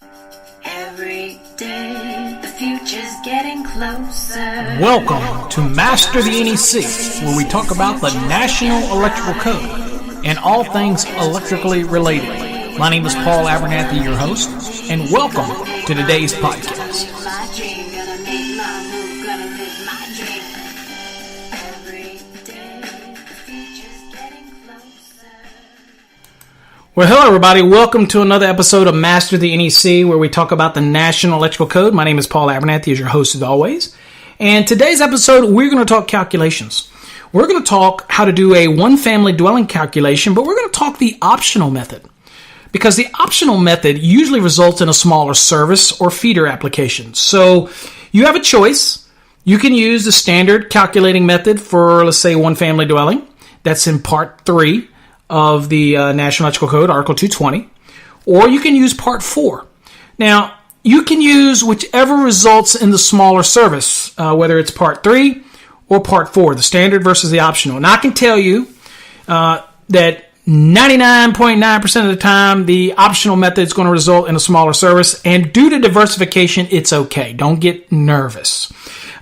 Every day, the future's getting closer. Welcome to Master the NEC, where we talk about the National Electrical Code and all things electrically related. My name is Paul Abernathy, your host, and welcome to today's podcast. Well, hello everybody. Welcome to another episode of Master the NEC, where we talk about the National Electrical Code. My name is Paul Abernathy, as your host as always. And today's episode, we're going to talk calculations. We're going to talk how to do a one-family dwelling calculation, but we're going to talk the optional method. Because the optional method usually results in a smaller service or feeder application. So you have a choice. You can use the standard calculating method for, let's say, one-family dwelling. That's in Part 3. Of the National Electrical Code, Article 220, or you can use Part 4. Now, you can use whichever results in the smaller service, whether it's Part 3 or Part 4, the standard versus the optional. And I can tell you that 99.9% of the time, the optional method is going to result in a smaller service, and due to diversification, it's okay. Don't get nervous.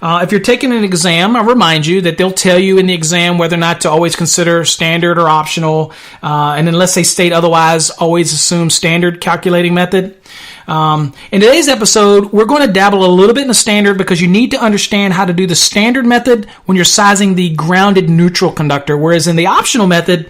If you're taking an exam, I remind you that they'll tell you in the exam whether or not to always consider standard or optional, and unless they state otherwise, always assume standard calculating method. In today's episode, we're going to dabble a little bit in the standard because you need to understand how to do the standard method when you're sizing the grounded neutral conductor, whereas in the optional method,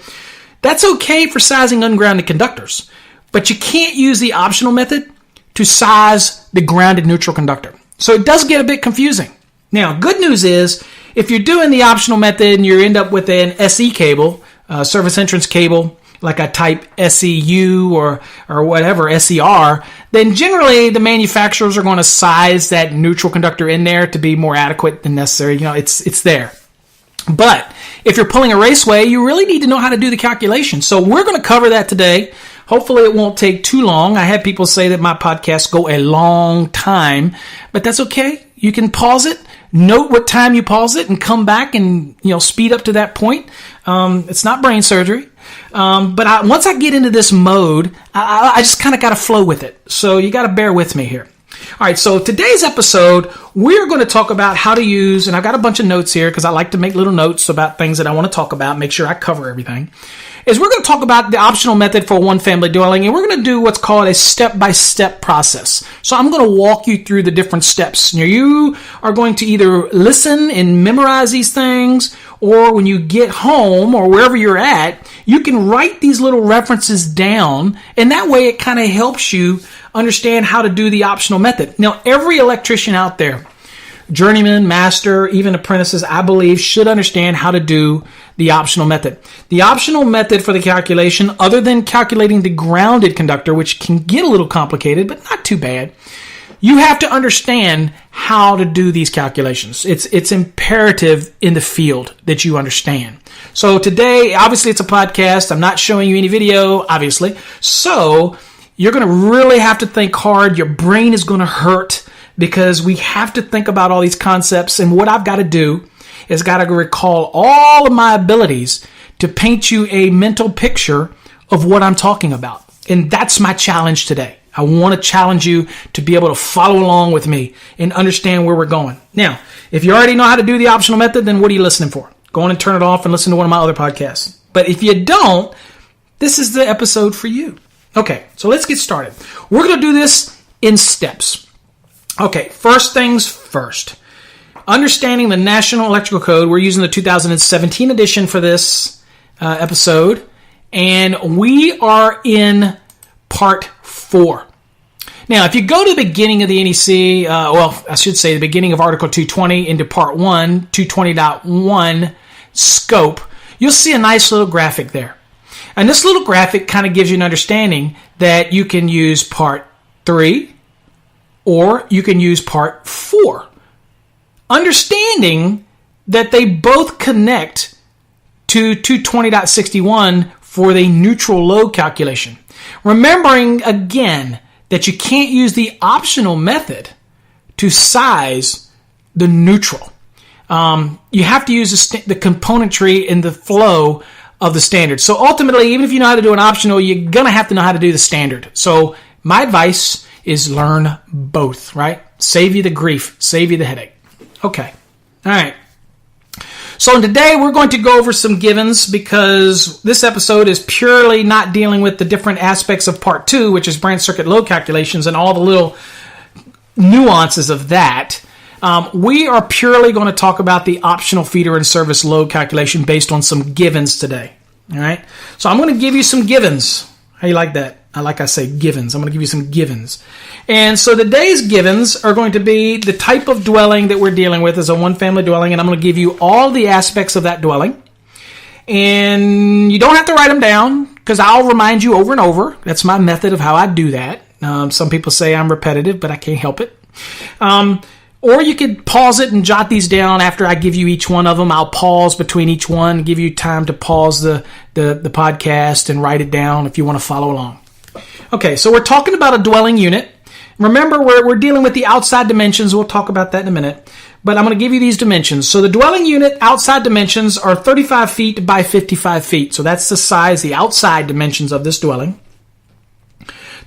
that's okay for sizing ungrounded conductors, but you can't use the optional method to size the grounded neutral conductor. So it does get a bit confusing. Now, good news is, if you're doing the optional method and you end up with an SE cable, service entrance cable, like a type SEU or whatever, SER, then generally the manufacturers are going to size that neutral conductor in there to be more adequate than necessary. You know, it's there. But if you're pulling a raceway, you really need to know how to do the calculation. So we're going to cover that today. Hopefully it won't take too long. I had people say that my podcasts go a long time, but that's okay. You can pause it. Note what time you pause it and come back and, speed up to that point. It's not brain surgery. But once I get into this mode, I just kind of got to flow with it. So you got to bear with me here. All right, so today's episode, we're going to talk about how to use, and I've got a bunch of notes here because I like to make little notes about things that I want to talk about, make sure I cover everything, is we're going to talk about the optional method for one family dwelling, and we're going to do what's called a step-by-step process. So I'm going to walk you through the different steps. Now, you are going to either listen and memorize these things, or when you get home or wherever you're at, you can write these little references down, and that way it kind of helps you understand how to do the optional method. Now, every electrician out there, journeyman, master, even apprentices, I believe, should understand how to do the optional method. The optional method for the calculation, other than calculating the grounded conductor, which can get a little complicated, but not too bad, you have to understand how to do these calculations. It's imperative in the field that you understand. So today, obviously it's a podcast. I'm not showing you any video, obviously. So you're going to really have to think hard. Your brain is going to hurt because we have to think about all these concepts. And what I've got to do is got to recall all of my abilities to paint you a mental picture of what I'm talking about. And that's my challenge today. I want to challenge you to be able to follow along with me and understand where we're going. Now, if you already know how to do the optional method, then what are you listening for? Go on and turn it off and listen to one of my other podcasts. But if you don't, this is the episode for you. Okay, so let's get started. We're going to do this in steps. Okay, first things first. Understanding the National Electrical Code. We're using the 2017 edition for this episode. And we are in Part 4. Now, if you go to the beginning of the NEC, I should say the beginning of Article 220 into Part 1, 220.1 scope, you'll see a nice little graphic there. And this little graphic kind of gives you an understanding that you can use Part 3 or you can use Part 4. Understanding that they both connect to 220.61 for the neutral load calculation. Remembering, again, that you can't use the optional method to size the neutral. You have to use the componentry in the flow of the standard. So ultimately, even if you know how to do an optional, you're going to have to know how to do the standard. So my advice is learn both, right? Save you the grief, save you the headache. Okay. All right. So today we're going to go over some givens because this episode is purely not dealing with the different aspects of part 2, which is branch circuit load calculations and all the little nuances of that. We are purely going to talk about the optional feeder and service load calculation based on some givens today. All right. So I'm going to give you some givens. How you like that? I say givens. I'm going to give you some givens. And so today's givens are going to be the type of dwelling that we're dealing with as a one-family dwelling, and I'm going to give you all the aspects of that dwelling. And you don't have to write them down because I'll remind you over and over. That's my method of how I do that. Some people say I'm repetitive, but I can't help it. Or you could pause it and jot these down after I give you each one of them. I'll pause between each one, give you time to pause the podcast and write it down if you want to follow along. Okay, so we're talking about a dwelling unit. Remember, we're dealing with the outside dimensions. We'll talk about that in a minute. But I'm going to give you these dimensions. So the dwelling unit outside dimensions are 35 feet by 55 feet. So that's the size, the outside dimensions of this dwelling.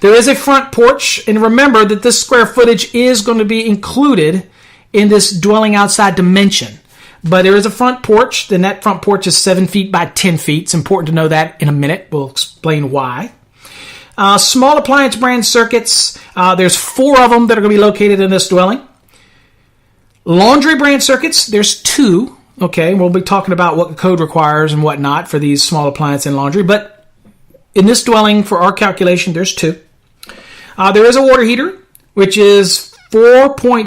There is a front porch. And remember that this square footage is going to be included in this dwelling outside dimension. But there is a front porch. Then that front porch is 7 feet by 10 feet. It's important to know that in a minute. We'll explain why. Small appliance branch circuits, there's 4 of them that are going to be located in this dwelling. Laundry branch circuits, there's 2. Okay, we'll be talking about what the code requires and whatnot for these small appliance and laundry. But in this dwelling, for our calculation, there's 2. There is a water heater, which is 4.5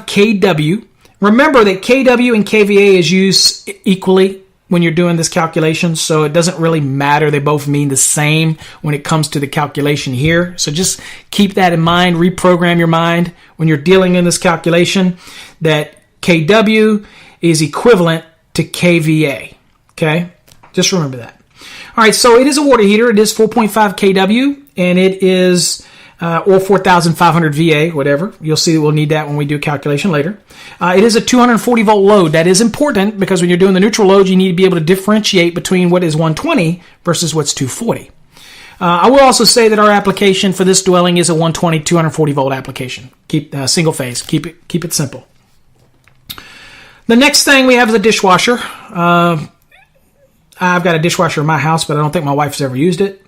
kW. Remember that kW and kVA is used equally when you're doing this calculation, so it doesn't really matter. They both mean the same when it comes to the calculation here. So just keep that in mind. Reprogram your mind when you're dealing in this calculation that kW is equivalent to kVA. Okay? Just remember that. All right, so it is a water heater. It is 4.5 kW, and it is or 4,500 VA, whatever. You'll see that we'll need that when we do calculation later. It is a 240 volt load. That is important because when you're doing the neutral load, you need to be able to differentiate between what is 120 versus what's 240. I will also say that our application for this dwelling is a 120 240 volt application. Keep single phase. Keep it simple. The next thing we have is a dishwasher. I've got a dishwasher in my house, but I don't think my wife's ever used it.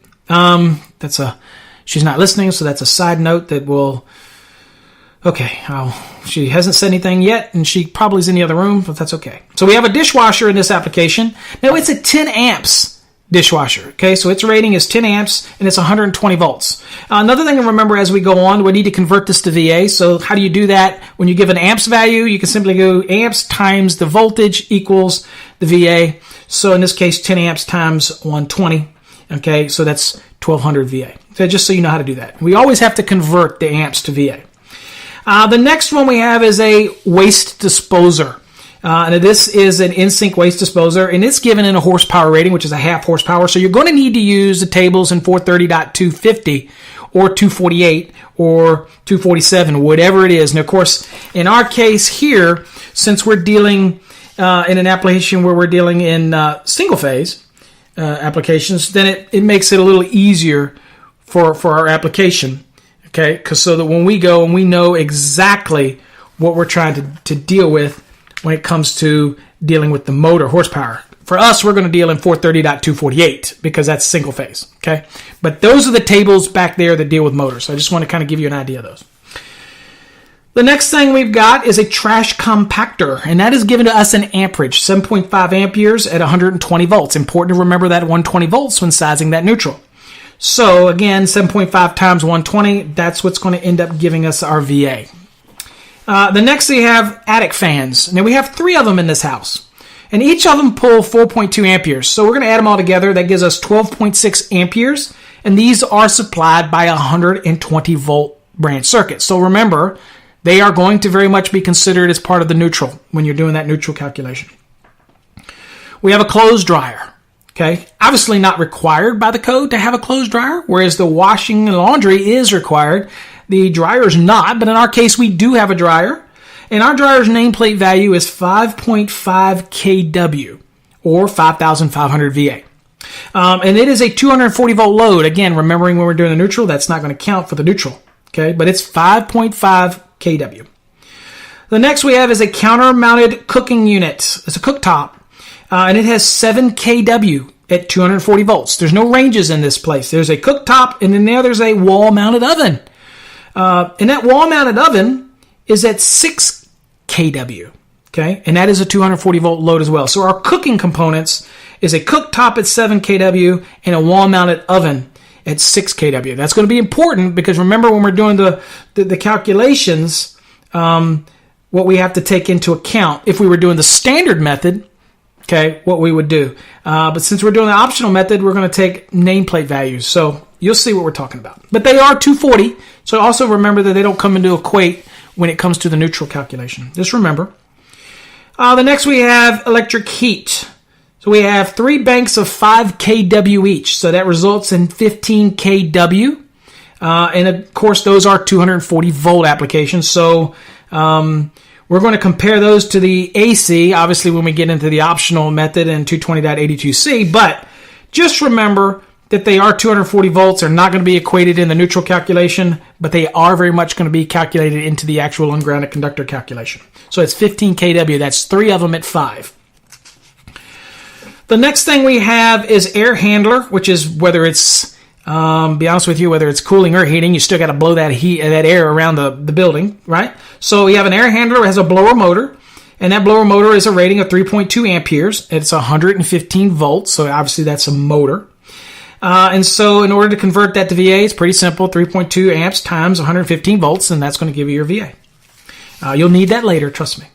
She's not listening, so that's a side note that will... Okay, she hasn't said anything yet, and she probably is in the other room, but that's okay. So we have a dishwasher in this application. Now, it's a 10 amps dishwasher, okay? So its rating is 10 amps, and it's 120 volts. Another thing to remember as we go on, we need to convert this to VA. So how do you do that? When you give an amps value, you can simply go amps times the voltage equals the VA. So in this case, 10 amps times 120, okay? So that's 1200 VA. So just so you know how to do that. We always have to convert the amps to VA. The next one we have is a waste disposer. And this is an in-sync waste disposer, and it's given in a horsepower rating, which is a half horsepower. So you're going to need to use the tables in 430.250 or 248 or 247, whatever it is. And of course, in our case here, since we're dealing in an application where we're dealing in single phase applications, then it makes it a little easier for our application, okay? Because so that when we go and we know exactly what we're trying to deal with when it comes to dealing with the motor horsepower. For us, we're going to deal in 430.248 because that's single phase, okay? But those are the tables back there that deal with motors. So I just want to kind of give you an idea of those. The next thing we've got is a trash compactor, and that is given to us in amperage, 7.5 amperes at 120 volts. Important to remember that 120 volts when sizing that neutral. So again, 7.5 times 120, that's what's going to end up giving us our VA. The next we have attic fans. Now we have 3 of them in this house, and each of them pull 4.2 amperes. So we're going to add them all together. That gives us 12.6 amperes, and these are supplied by a 120 volt branch circuit. So remember, they are going to very much be considered as part of the neutral when you're doing that neutral calculation. We have a clothes dryer. Okay, obviously not required by the code to have a clothes dryer, whereas the washing and laundry is required. The dryer is not, but in our case, we do have a dryer. And our dryer's nameplate value is 5.5 kW, or 5,500 VA. And it is a 240 volt load. Again, remembering when we're doing the neutral, that's not going to count for the neutral. Okay, but it's 5.5 kW. The next we have is a counter-mounted cooking unit. It's a cooktop, and it has 7 kW at 240 volts. There's no ranges in this place. There's a cooktop, and then there's a wall-mounted oven. And that wall-mounted oven is at 6 kW. Okay, and that is a 240 volt load as well. So our cooking components is a cooktop at 7 kW and a wall-mounted oven at 6 kW. That's going to be important because remember when we're doing the calculations, what we have to take into account. If we were doing the standard method, okay, what we would do. But since we're doing the optional method, we're going to take nameplate values. So you'll see what we're talking about. But they are 240, so also remember that they don't come into equate when it comes to the neutral calculation. Just remember. The next we have electric heat. So we have 3 banks of 5 kW each. So that results in 15 kW. And of course, those are 240 volt applications. So we're going to compare those to the AC, obviously, when we get into the optional method in 220.82c. But just remember that they are 240 volts. They're not going to be equated in the neutral calculation, but they are very much going to be calculated into the actual ungrounded conductor calculation. So it's 15 kW. That's 3 of them at 5. The next thing we have is air handler, which is whether it's, be honest with you, whether it's cooling or heating, you still got to blow that air around the building, right? So we have an air handler that has a blower motor, and that blower motor is a rating of 3.2 amperes. It's 115 volts, so obviously that's a motor. And so in order to convert that to VA, it's pretty simple. 3.2 amps times 115 volts, and that's going to give you your VA. You'll need that later, trust me.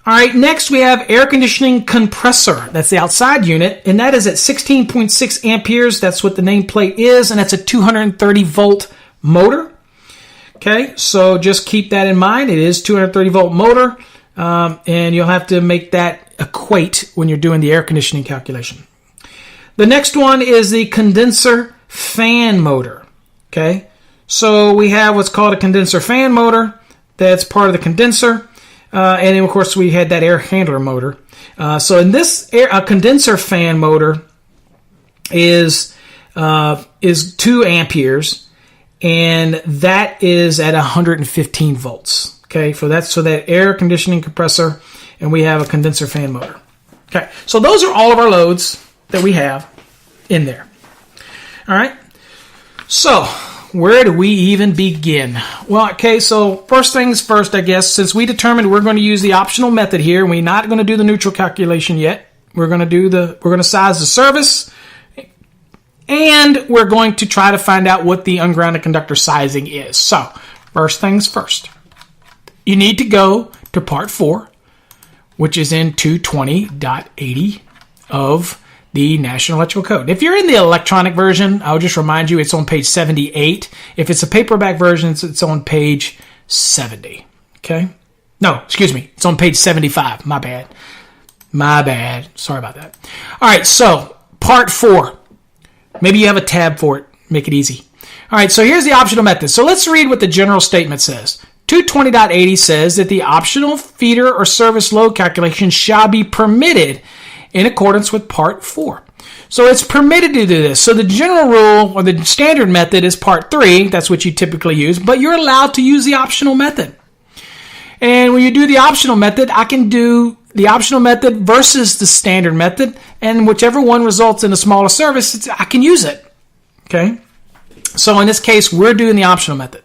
All right, next we have air conditioning compressor. That's the outside unit, and that is at 16.6 amperes. That's what the nameplate is, and that's a 230 volt motor. Okay, so just keep that in mind. It is 230 volt motor, and you'll have to make that equate when you're doing the air conditioning calculation. The next one is the condenser fan motor. Okay, so we have what's called a condenser fan motor. That's part of the condenser. And then, of course, we had that air handler motor. So in this condenser fan motor is 2 amperes, and that is at 115 volts. Okay, so that air conditioning compressor, and we have a condenser fan motor. Okay, so those are all of our loads that we have in there. All right, so where do we even begin? Well, okay, so first things first, I guess, since we determined we're going to use the optional method here, and we're not going to do the neutral calculation yet. We're going to size the service, and we're going to try to find out what the ungrounded conductor sizing is. So, first things first. You need to go to part 4, which is in 220.80 of the National Electrical Code. If you're in the electronic version, I'll just remind you it's on page 78. If it's a paperback version, it's on page 70. Okay? No, excuse me. It's on page 75. My bad. Sorry about that. All right, so part 4. Maybe you have a tab for it. Make it easy. All right, so here's the optional method. So let's read what the general statement says. 220.80 says that the optional feeder or service load calculation shall be permitted in accordance with part 4. So it's permitted to do this. So the general rule or the standard method is part 3. That's what you typically use, but you're allowed to use the optional method. And when you do the optional method, I can do the optional method versus the standard method, and whichever one results in a smaller service, I can use it. Okay? So in this case, we're doing the optional method.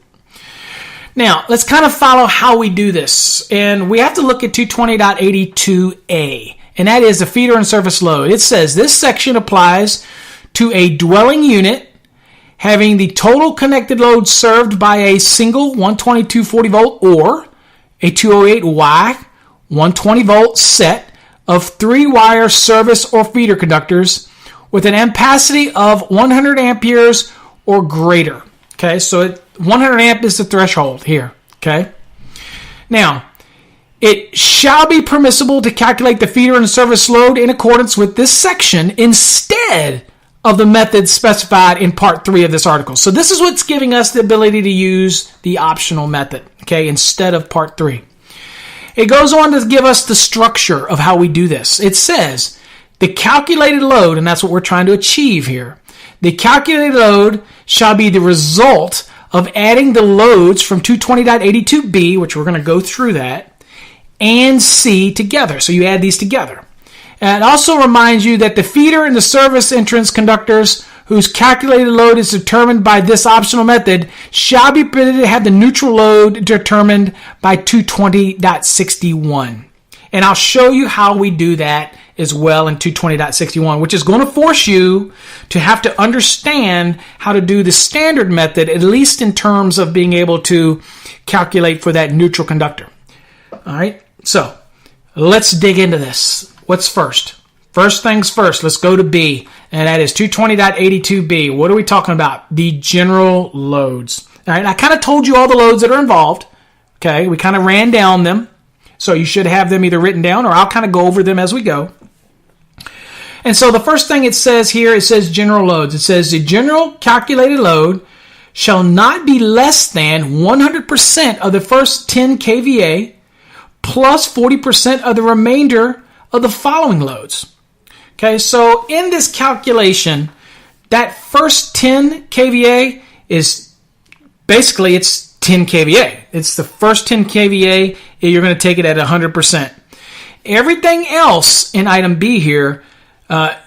Now, let's kind of follow how we do this. And we have to look at 220.82a. And that is the feeder and service load. It says this section applies to a dwelling unit having the total connected load served by a single 122/40 volt or a 208Y 120 volt set of 3-wire service or feeder conductors with an ampacity of 100 amperes or greater. Okay, so 100 amp is the threshold here. Okay, now it shall be permissible to calculate the feeder and service load in accordance with this section instead of the method specified in part 3 of this article. So this is what's giving us the ability to use the optional method, okay, instead of part 3. It goes on to give us the structure of how we do this. It says the calculated load, and that's what we're trying to achieve here. The calculated load shall be the result of adding the loads from 220.82b, which we're going to go through that, and C together. So you add these together. And it also reminds you that the feeder and the service entrance conductors whose calculated load is determined by this optional method shall be permitted to have the neutral load determined by 220.61. And I'll show you how we do that as well in 220.61, which is going to force you to have to understand how to do the standard method, at least in terms of being able to calculate for that neutral conductor. All right, so let's dig into this. What's first? First things first, let's go to B, and that is 220.82b. What are we talking about? The general loads. All right, I kind of told you all the loads that are involved. Okay, we kind of ran down them. So you should have them either written down, or I'll kind of go over them as we go. And so the first thing it says here, it says general loads. It says the general calculated load shall not be less than 100% of the first 10 kVA plus 40% of the remainder of the following loads. Okay, so in this calculation, that first 10 kVA is basically it's 10 kVA. It's the first 10 kVA, you're going to take it at 100%. Everything else in item B here,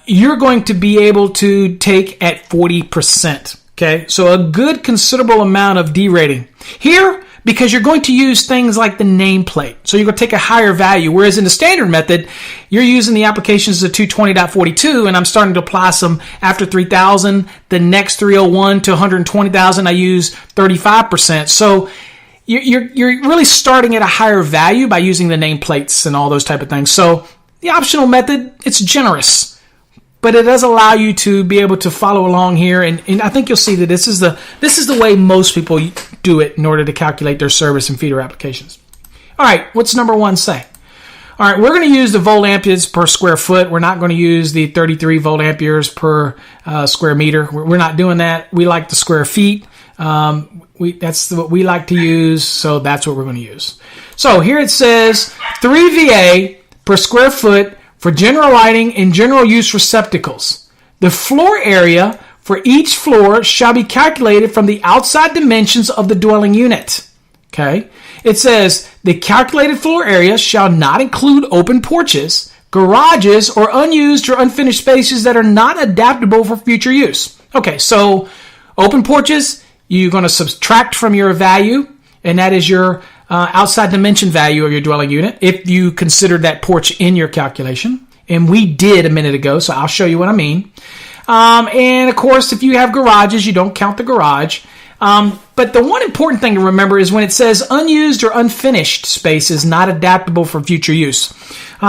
you're going to be able to take at 40%. Okay, so a good considerable amount of derating. Here, because you're going to use things like the nameplate. So you're going to take a higher value. Whereas in the standard method, you're using the applications of 220.42, and I'm starting to apply some after 3,000. The next 301 to 120,000, I use 35%. So you're really starting at a higher value by using the nameplates and all those type of things. So the optional method, it's generous, but it does allow you to be able to follow along here, and I think you'll see that this is the way most people do it in order to calculate their service and feeder applications. All right, what's number one say? All right, we're going to use the volt amperes per square foot. We're not going to use the 33 volt amperes per square meter. We're not doing that. We like the square feet. That's what we like to use, so that's what we're going to use. So here it says 3 VA per square foot for general lighting and general use receptacles. The floor area for each floor shall be calculated from the outside dimensions of the dwelling unit. Okay? It says the calculated floor area shall not include open porches, garages, or unused or unfinished spaces that are not adaptable for future use. Okay, so open porches, you're going to subtract from your value, and that is your outside dimension value of your dwelling unit, if you consider that porch in your calculation. And we did a minute ago, so I'll show you what I mean. And of course, if you have garages, you don't count the garage. But the one important thing to remember is when it says unused or unfinished space is not adaptable for future use.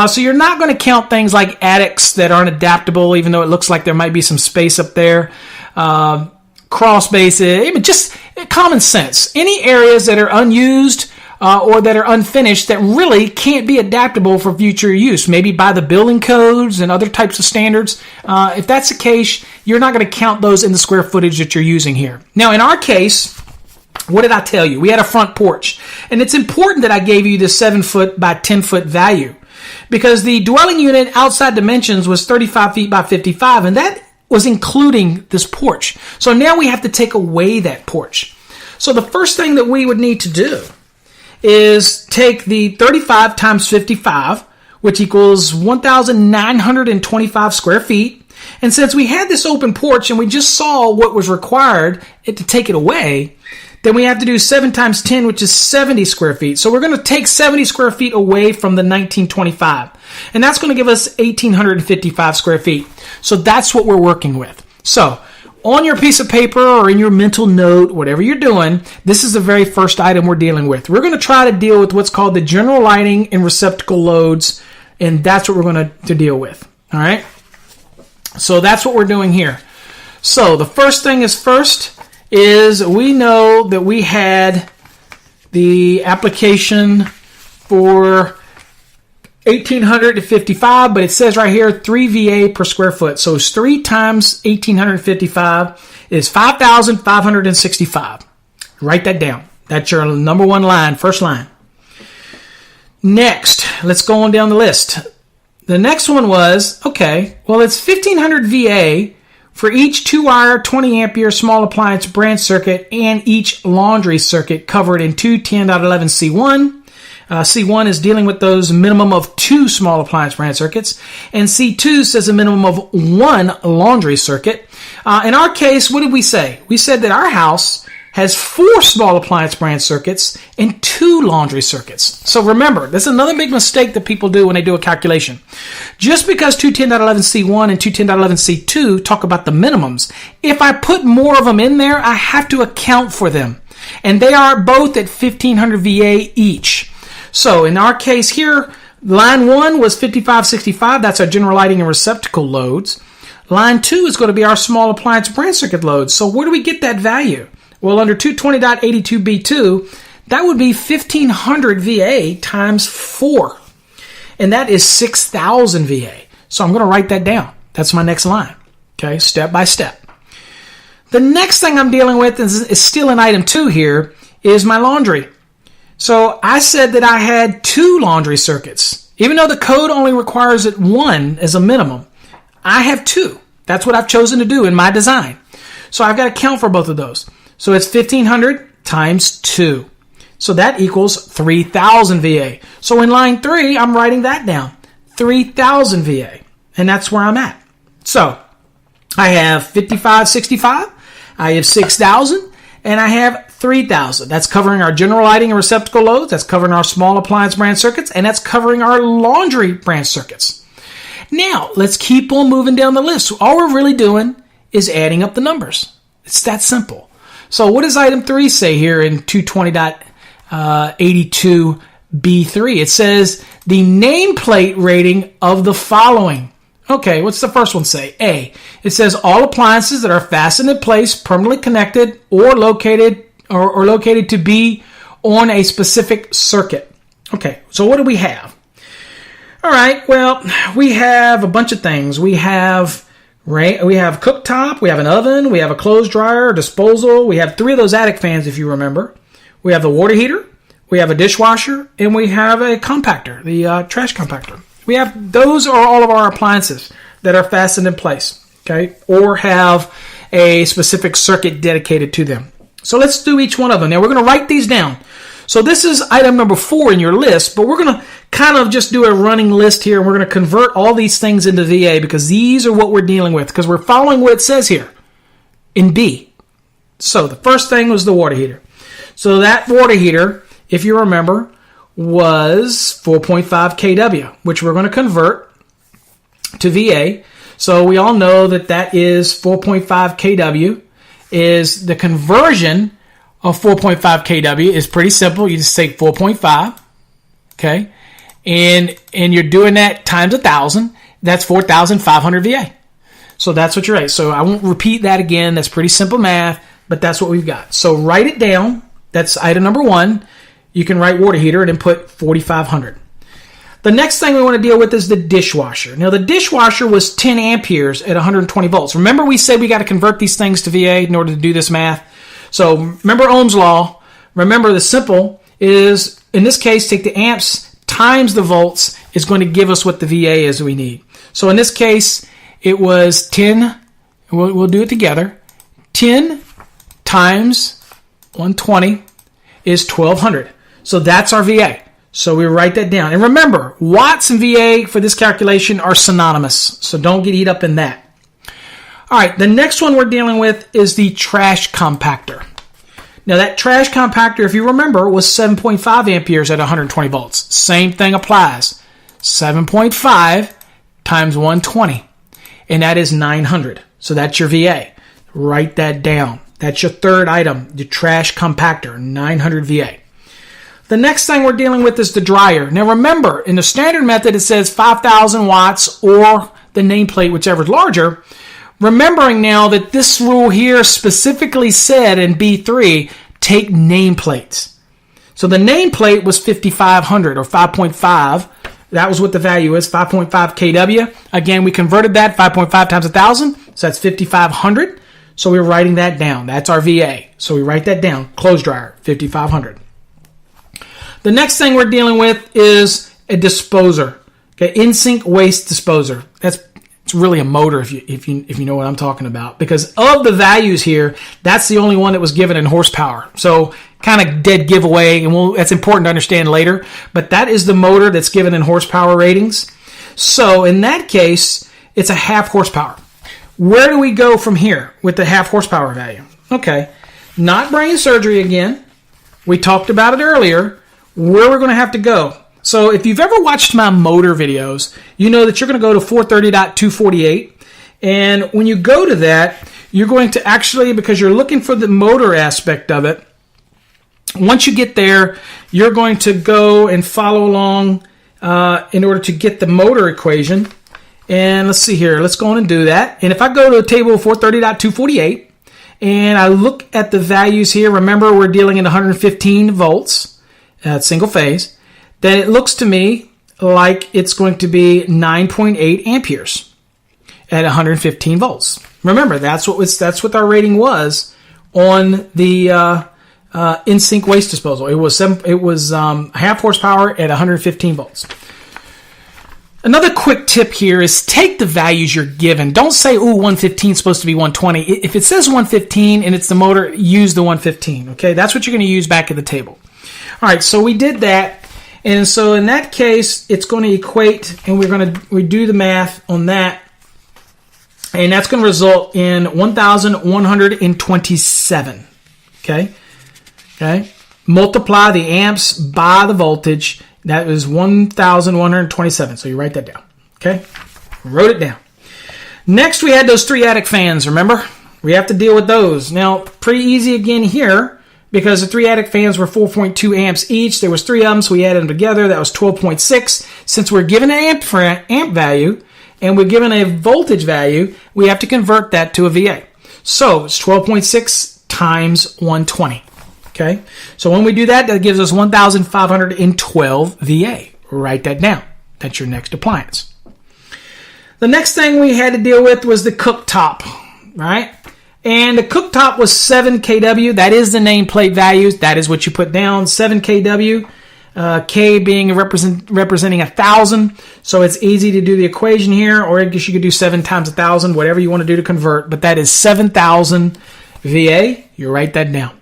So you're not going to count things like attics that aren't adaptable, even though it looks like there might be some space up there. Crawl spaces, just common sense. Any areas that are unused or that are unfinished that really can't be adaptable for future use, maybe by the building codes and other types of standards. If that's the case, you're not going to count those in the square footage that you're using here. Now, in our case, what did I tell you? We had a front porch. And it's important that I gave you the 7-foot by 10-foot value, because the dwelling unit outside dimensions was 35 feet by 55, and that was including this porch. So now we have to take away that porch. So the first thing that we would need to do is take the 35 times 55, which equals 1,925 square feet. And since we had this open porch and we just saw what was required to take it away, then we have to do 7 times 10, which is 70 square feet. So we're going to take 70 square feet away from the 1925. And that's going to give us 1,855 square feet. So that's what we're working with. So on your piece of paper or in your mental note, whatever you're doing, this is the very first item we're dealing with. We're going to try to deal with what's called the general lighting and receptacle loads, and that's what we're going to deal with. All right? So that's what we're doing here. So the first thing is first is we know that we had the application for 1,855, but it says right here 3 VA per square foot. So it's 3 times 1,855 is 5,565. Write that down. That's your number one line, first line. Next, let's go on down the list. The next one was, okay, well, it's 1,500 VA, for each 2-wire 20 ampere small appliance branch circuit and each laundry circuit covered in 210.11C1. C1 is dealing with those minimum of 2 small appliance branch circuits, and C2 says a minimum of 1 laundry circuit. In our case, what did we say? We said that our house has 4 small appliance branch circuits and 2 laundry circuits. So remember, this is another big mistake that people do when they do a calculation. Just because 210.11C1 and 210.11C2 talk about the minimums, if I put more of them in there, I have to account for them. And they are both at 1500 VA each. So in our case here, line 1 was 5565. That's our general lighting and receptacle loads. Line 2 is going to be our small appliance branch circuit loads. So where do we get that value? Well, under 220.82B2, that would be 1500 VA times 4. And that is 6000 VA. So I'm going to write that down. That's my next line. Okay, step by step. The next thing I'm dealing with is still in item 2 here, is my laundry. So I said that I had 2 laundry circuits. Even though the code only requires it 1 as a minimum, I have 2. That's what I've chosen to do in my design. So I've got to count for both of those. So it's 1500 times 2. So that equals 3000 VA. So in line 3, I'm writing that down. 3000 VA. And that's where I'm at. So I have 5565, I have 6000, and I have 3000. That's covering our general lighting and receptacle loads. That's covering our small appliance branch circuits. And that's covering our laundry branch circuits. Now, let's keep on moving down the list. So all we're really doing is adding up the numbers. It's that simple. So what does item 3 say here in 220.82B3? It says the nameplate rating of the following. Okay, what's the first one say? A. It says all appliances that are fastened in place, permanently connected, or located to be on a specific circuit. Okay, so what do we have? All right, well, we have a bunch of things. We have cooktop, we have an oven, we have a clothes dryer, a disposal, we have 3 of those attic fans if you remember. We have the water heater, we have a dishwasher, and we have a compactor, the trash compactor. Those are all of our appliances that are fastened in place, okay, or have a specific circuit dedicated to them. So let's do each one of them. Now we're going to write these down. So this is item number 4 in your list, but we're going to kind of just do a running list here, and we're going to convert all these things into VA because these are what we're dealing with because we're following what it says here in B. So the first thing was the water heater. So that water heater, if you remember, was 4.5 kW, which we're going to convert to VA. So we all know that is 4.5 kW is the conversion of 4.5 kW is pretty simple. You just take 4.5, okay, and you're doing that times 1,000. That's 4,500 VA. So that's what you're at. So I won't repeat that again. That's pretty simple math, but that's what we've got. So write it down. That's item number 1. You can write water heater and then put 4,500. The next thing we want to deal with is the dishwasher. Now, the dishwasher was 10 amperes at 120 volts. Remember we said we got to convert these things to VA in order to do this math? So remember Ohm's law. Remember the simple is, in this case, take the amps times the volts is going to give us what the VA is we need. So in this case, it was 10. We'll do it together. 10 times 120 is 1,200. So that's our VA. So we write that down. And remember, watts and VA for this calculation are synonymous. So don't get eat up in that. All right, the next one we're dealing with is the trash compactor. Now that trash compactor, if you remember, was 7.5 amperes at 120 volts. Same thing applies. 7.5 times 120. And that is 900. So that's your VA. Write that down. That's your third item, the trash compactor, 900 VA. The next thing we're dealing with is the dryer. Now remember, in the standard method, it says 5,000 watts or the nameplate, whichever is larger. Remembering now that this rule here specifically said in B3, take nameplates. So the nameplate was 5,500 or 5.5. That was what the value is, 5.5 kW. Again, we converted that 5.5 times 1,000, so that's 5,500. So we're writing that down. That's our VA. So we write that down. Clothes dryer, 5,500. The next thing we're dealing with is a disposer. Okay, in-sink waste disposer. That's It's really a motor if you know what I'm talking about. Because of the values here, that's the only one that was given in horsepower. So kind of dead giveaway, and that's important to understand later. But that is the motor that's given in horsepower ratings. So in that case, it's a half horsepower. Where do we go from here with the half horsepower value? Okay, not brain surgery again. We talked about it earlier. Where we're going to have to go. So if you've ever watched my motor videos, you know that you're going to go to 430.248. And when you go to that, you're going to actually, because you're looking for the motor aspect of it, once you get there, you're going to go and follow along in order to get the motor equation. And let's see here. Let's go on and do that. And if I go to the table 430.248 and I look at the values here, remember we're dealing in 115 volts at single phase, then it looks to me like it's going to be 9.8 amperes at 115 volts. Remember, that's what our rating was on the in-sync waste disposal. It was half horsepower at 115 volts. Another quick tip here is take the values you're given. Don't say, 115 is supposed to be 120. If it says 115 and it's the motor, use the 115. Okay, that's what you're going to use back at the table. All right, so we did that. And so in that case, it's going to equate, and we do the math on that. And that's going to result in 1,127. Okay. Multiply the amps by the voltage. That is 1,127. So you write that down. Okay. Wrote it down. Next, we had those 3 attic fans. Remember? We have to deal with those. Now, pretty easy again here, because the 3 attic fans were 4.2 amps each. There was 3 of them, so we added them together. That was 12.6. Since we're given an amp value and we're given a voltage value, we have to convert that to a VA. So it's 12.6 times 120. Okay? So when we do that, that gives us 1,512 VA. Write that down. That's your next appliance. The next thing we had to deal with was the cooktop, right? And the cooktop was 7 kW. That is the nameplate values. That is what you put down, 7 kW. K being representing 1,000. So it's easy to do the equation here, or I guess you could do 7 times 1,000, whatever you want to do to convert. But that is 7,000 VA. You write that down.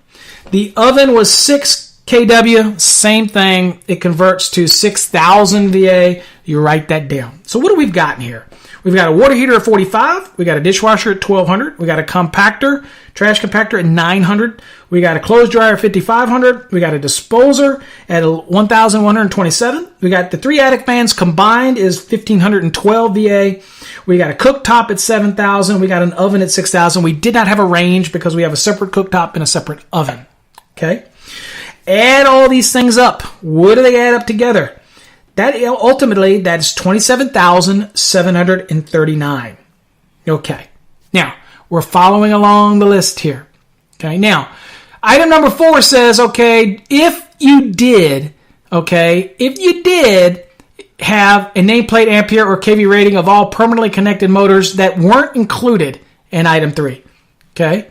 The oven was 6 kW. Same thing. It converts to 6,000 VA. You write that down. So what do we've got in here? We've got a water heater at 45. We got a dishwasher at 1,200. We got a compactor, trash compactor at 900. We got a clothes dryer at 5,500. We got a disposer at 1,127. We got the 3 attic fans combined is 1,512 VA. We got a cooktop at 7,000. We got an oven at 6,000. We did not have a range because we have a separate cooktop and a separate oven. Okay. Add all these things up. What do they add up together? That ultimately, that is 27,739. Okay. Now, we're following along the list here. Okay. Now, item number 4 says, okay, if you did have a nameplate ampere or kV rating of all permanently connected motors that weren't included in item 3. Okay.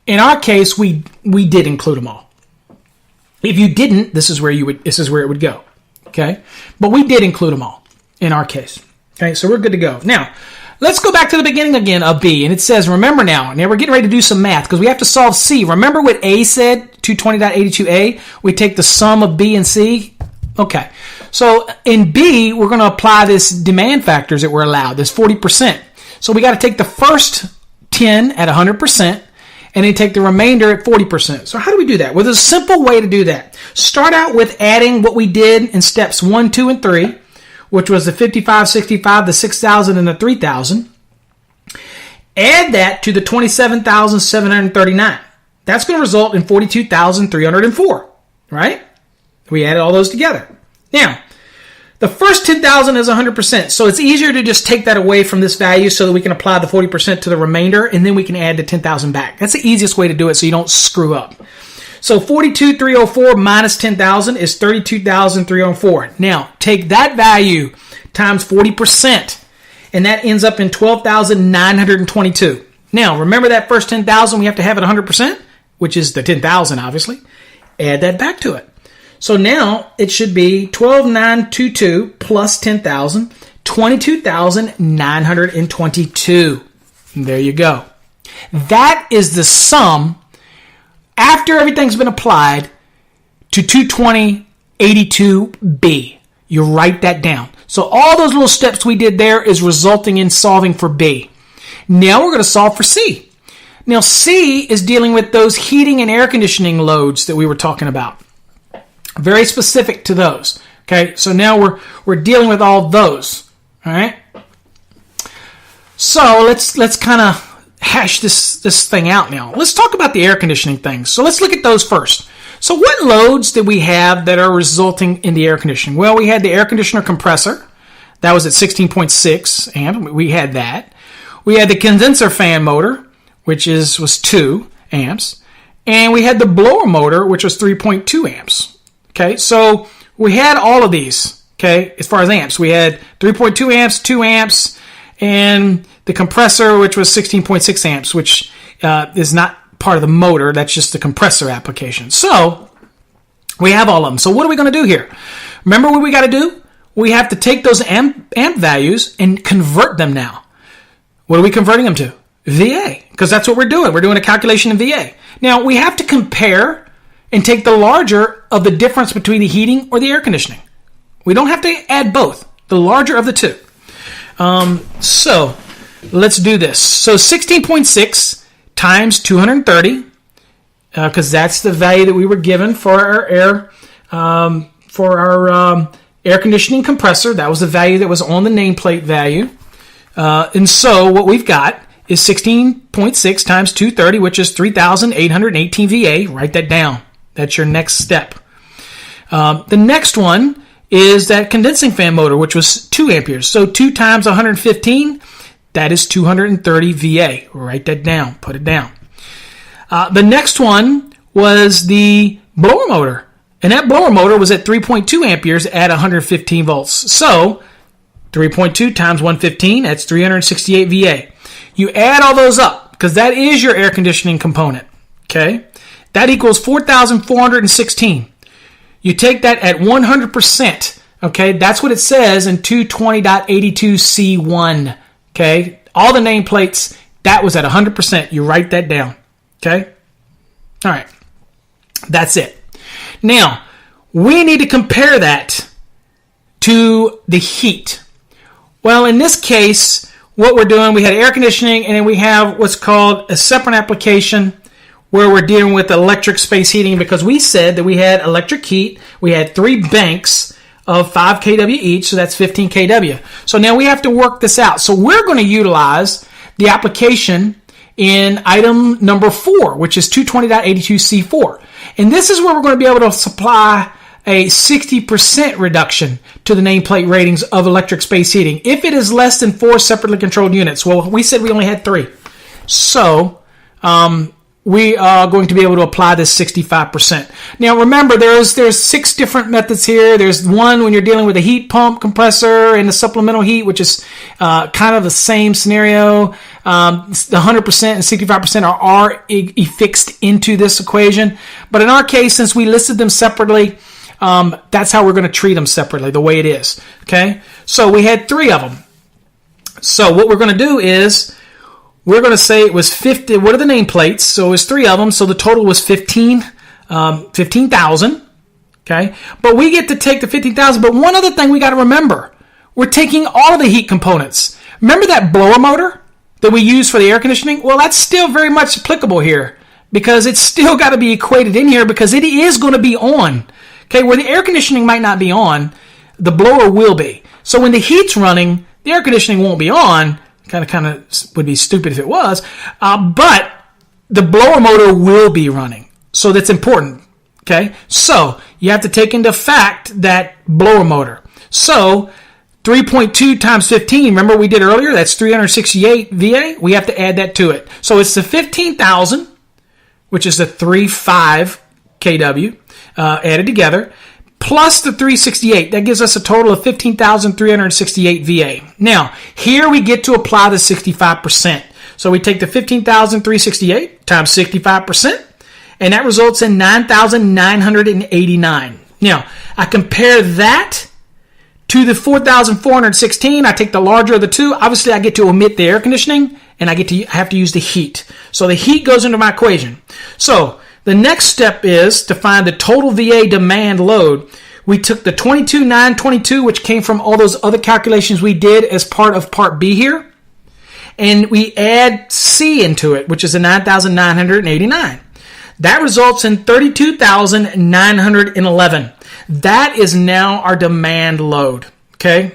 In our case, we did include them all. If you didn't, this is where it would go. Okay? But we did include them all in our case. Okay? So we're good to go. Now, let's go back to the beginning again of B. And it says, remember now we're getting ready to do some math because we have to solve C. Remember what A said, 220.82A? We take the sum of B and C. Okay. So in B, we're going to apply this demand factors that we're allowed, this 40%. So we got to take the first 10 at 100%. And then take the remainder at 40%. So how do we do that? Well, there's a simple way to do that. Start out with adding what we did in steps 1, 2, and 3, which was the 55, 65, the 6,000, and the 3,000. Add that to the 27,739. That's going to result in 42,304, right? We added all those together. Now, the first 10,000 is 100%, so it's easier to just take that away from this value so that we can apply the 40% to the remainder, and then we can add the 10,000 back. That's the easiest way to do it so you don't screw up. So 42,304 minus 10,000 is 32,304. Now, take that value times 40%, and that ends up in 12,922. Now, remember that first 10,000 we have to have at 100%, which is the 10,000, obviously. Add that back to it. So now it should be 12,922 plus 10,000, 22,922. There you go. That is the sum after everything's been applied to 22082B. You write that down. So all those little steps we did there is resulting in solving for B. Now we're going to solve for C. Now C is dealing with those heating and air conditioning loads that we were talking about. Very specific to those. Okay, so now we're dealing with all those. All right. So let's kind of hash this thing out now. Let's talk about the air conditioning things. So let's look at those first. So what loads did we have that are resulting in the air conditioning? Well, we had the air conditioner compressor. That was at 16.6 amp. We had that. We had the condenser fan motor, which was 2 amps. And we had the blower motor, which was 3.2 amps. Okay, so we had all of these, okay, as far as amps. We had 3.2 amps, 2 amps, and the compressor, which was 16.6 amps, which is not part of the motor. That's just the compressor application. So we have all of them. So what are we going to do here? Remember what we got to do? We have to take those amp values and convert them now. What are we converting them to? VA, because that's what we're doing. We're doing a calculation in VA. Now, we have to compare and take the larger of the difference between the heating or the air conditioning. We don't have to add both, the larger of the two. So let's do this. So 16.6 times 230, because that's the value that we were given for our air conditioning compressor. That was the value that was on the nameplate value. And so what we've got is 16.6 times 230, which is 3,818 VA. Write that down. That's your next step. The next one is that condensing fan motor, which was 2 amperes. So 2 times 115, that is 230 VA. Write that down. Put it down. The next one was the blower motor. And that blower motor was at 3.2 amperes at 115 volts. So 3.2 times 115, that's 368 VA. You add all those up, because that is your air conditioning component. Okay? That equals 4,416. You take that at 100%. Okay? That's what it says in 220.82C1. Okay? All the nameplates, that was at 100%. You write that down. Okay? All right. That's it. Now, we need to compare that to the heat. Well, in this case, what we're doing, we had air conditioning, and then we have what's called a separate application where we're dealing with electric space heating, because we said that we had electric heat. We had 3 banks of 5 kW each, so that's 15 kW. So now we have to work this out. So we're going to utilize the application in item number 4, which is 220.82C4. And this is where we're going to be able to supply a 60% reduction to the nameplate ratings of electric space heating if it is less than 4 separately controlled units. Well, we said we only had 3. So we are going to be able to apply this 65%. Now, remember, there's 6 different methods here. There's one when you're dealing with a heat pump compressor and the supplemental heat, which is kind of the same scenario. The 100% and 65% are fixed into this equation. But in our case, since we listed them separately, that's how we're going to treat them separately, the way it is. Okay? So we had 3 of them. So what we're going to do is we're going to say it was 50. What are the nameplates? So it was 3 of them. So the total was 15,000. Okay? But we get to take the 15,000. But one other thing we got to remember, we're taking all of the heat components. Remember that blower motor that we use for the air conditioning? Well, that's still very much applicable here because it's still got to be equated in here because it is going to be on. Okay, where the air conditioning might not be on, the blower will be. So when the heat's running, the air conditioning won't be on. Kind of would be stupid if it was. But the blower motor will be running. So that's important. Okay, so you have to take into fact that blower motor. So 3.2 times 15, remember we did earlier? That's 368 VA. We have to add that to it. So it's the 15,000, which is the 3.5 kW. Added together, plus the 368. That gives us a total of 15,368 VA. Now, here we get to apply the 65%. So we take the 15,368 times 65%, and that results in 9,989. Now, I compare that To the 4,416, I take the larger of the two. Obviously, I get to omit the air conditioning, and I have to use the heat. So the heat goes into my equation. So the next step is to find the total VA demand load. We took the 22,922, which came from all those other calculations we did as part of Part B here, and we add C into it, which is a 9,989. That results in 32,911. That is now our demand load, okay?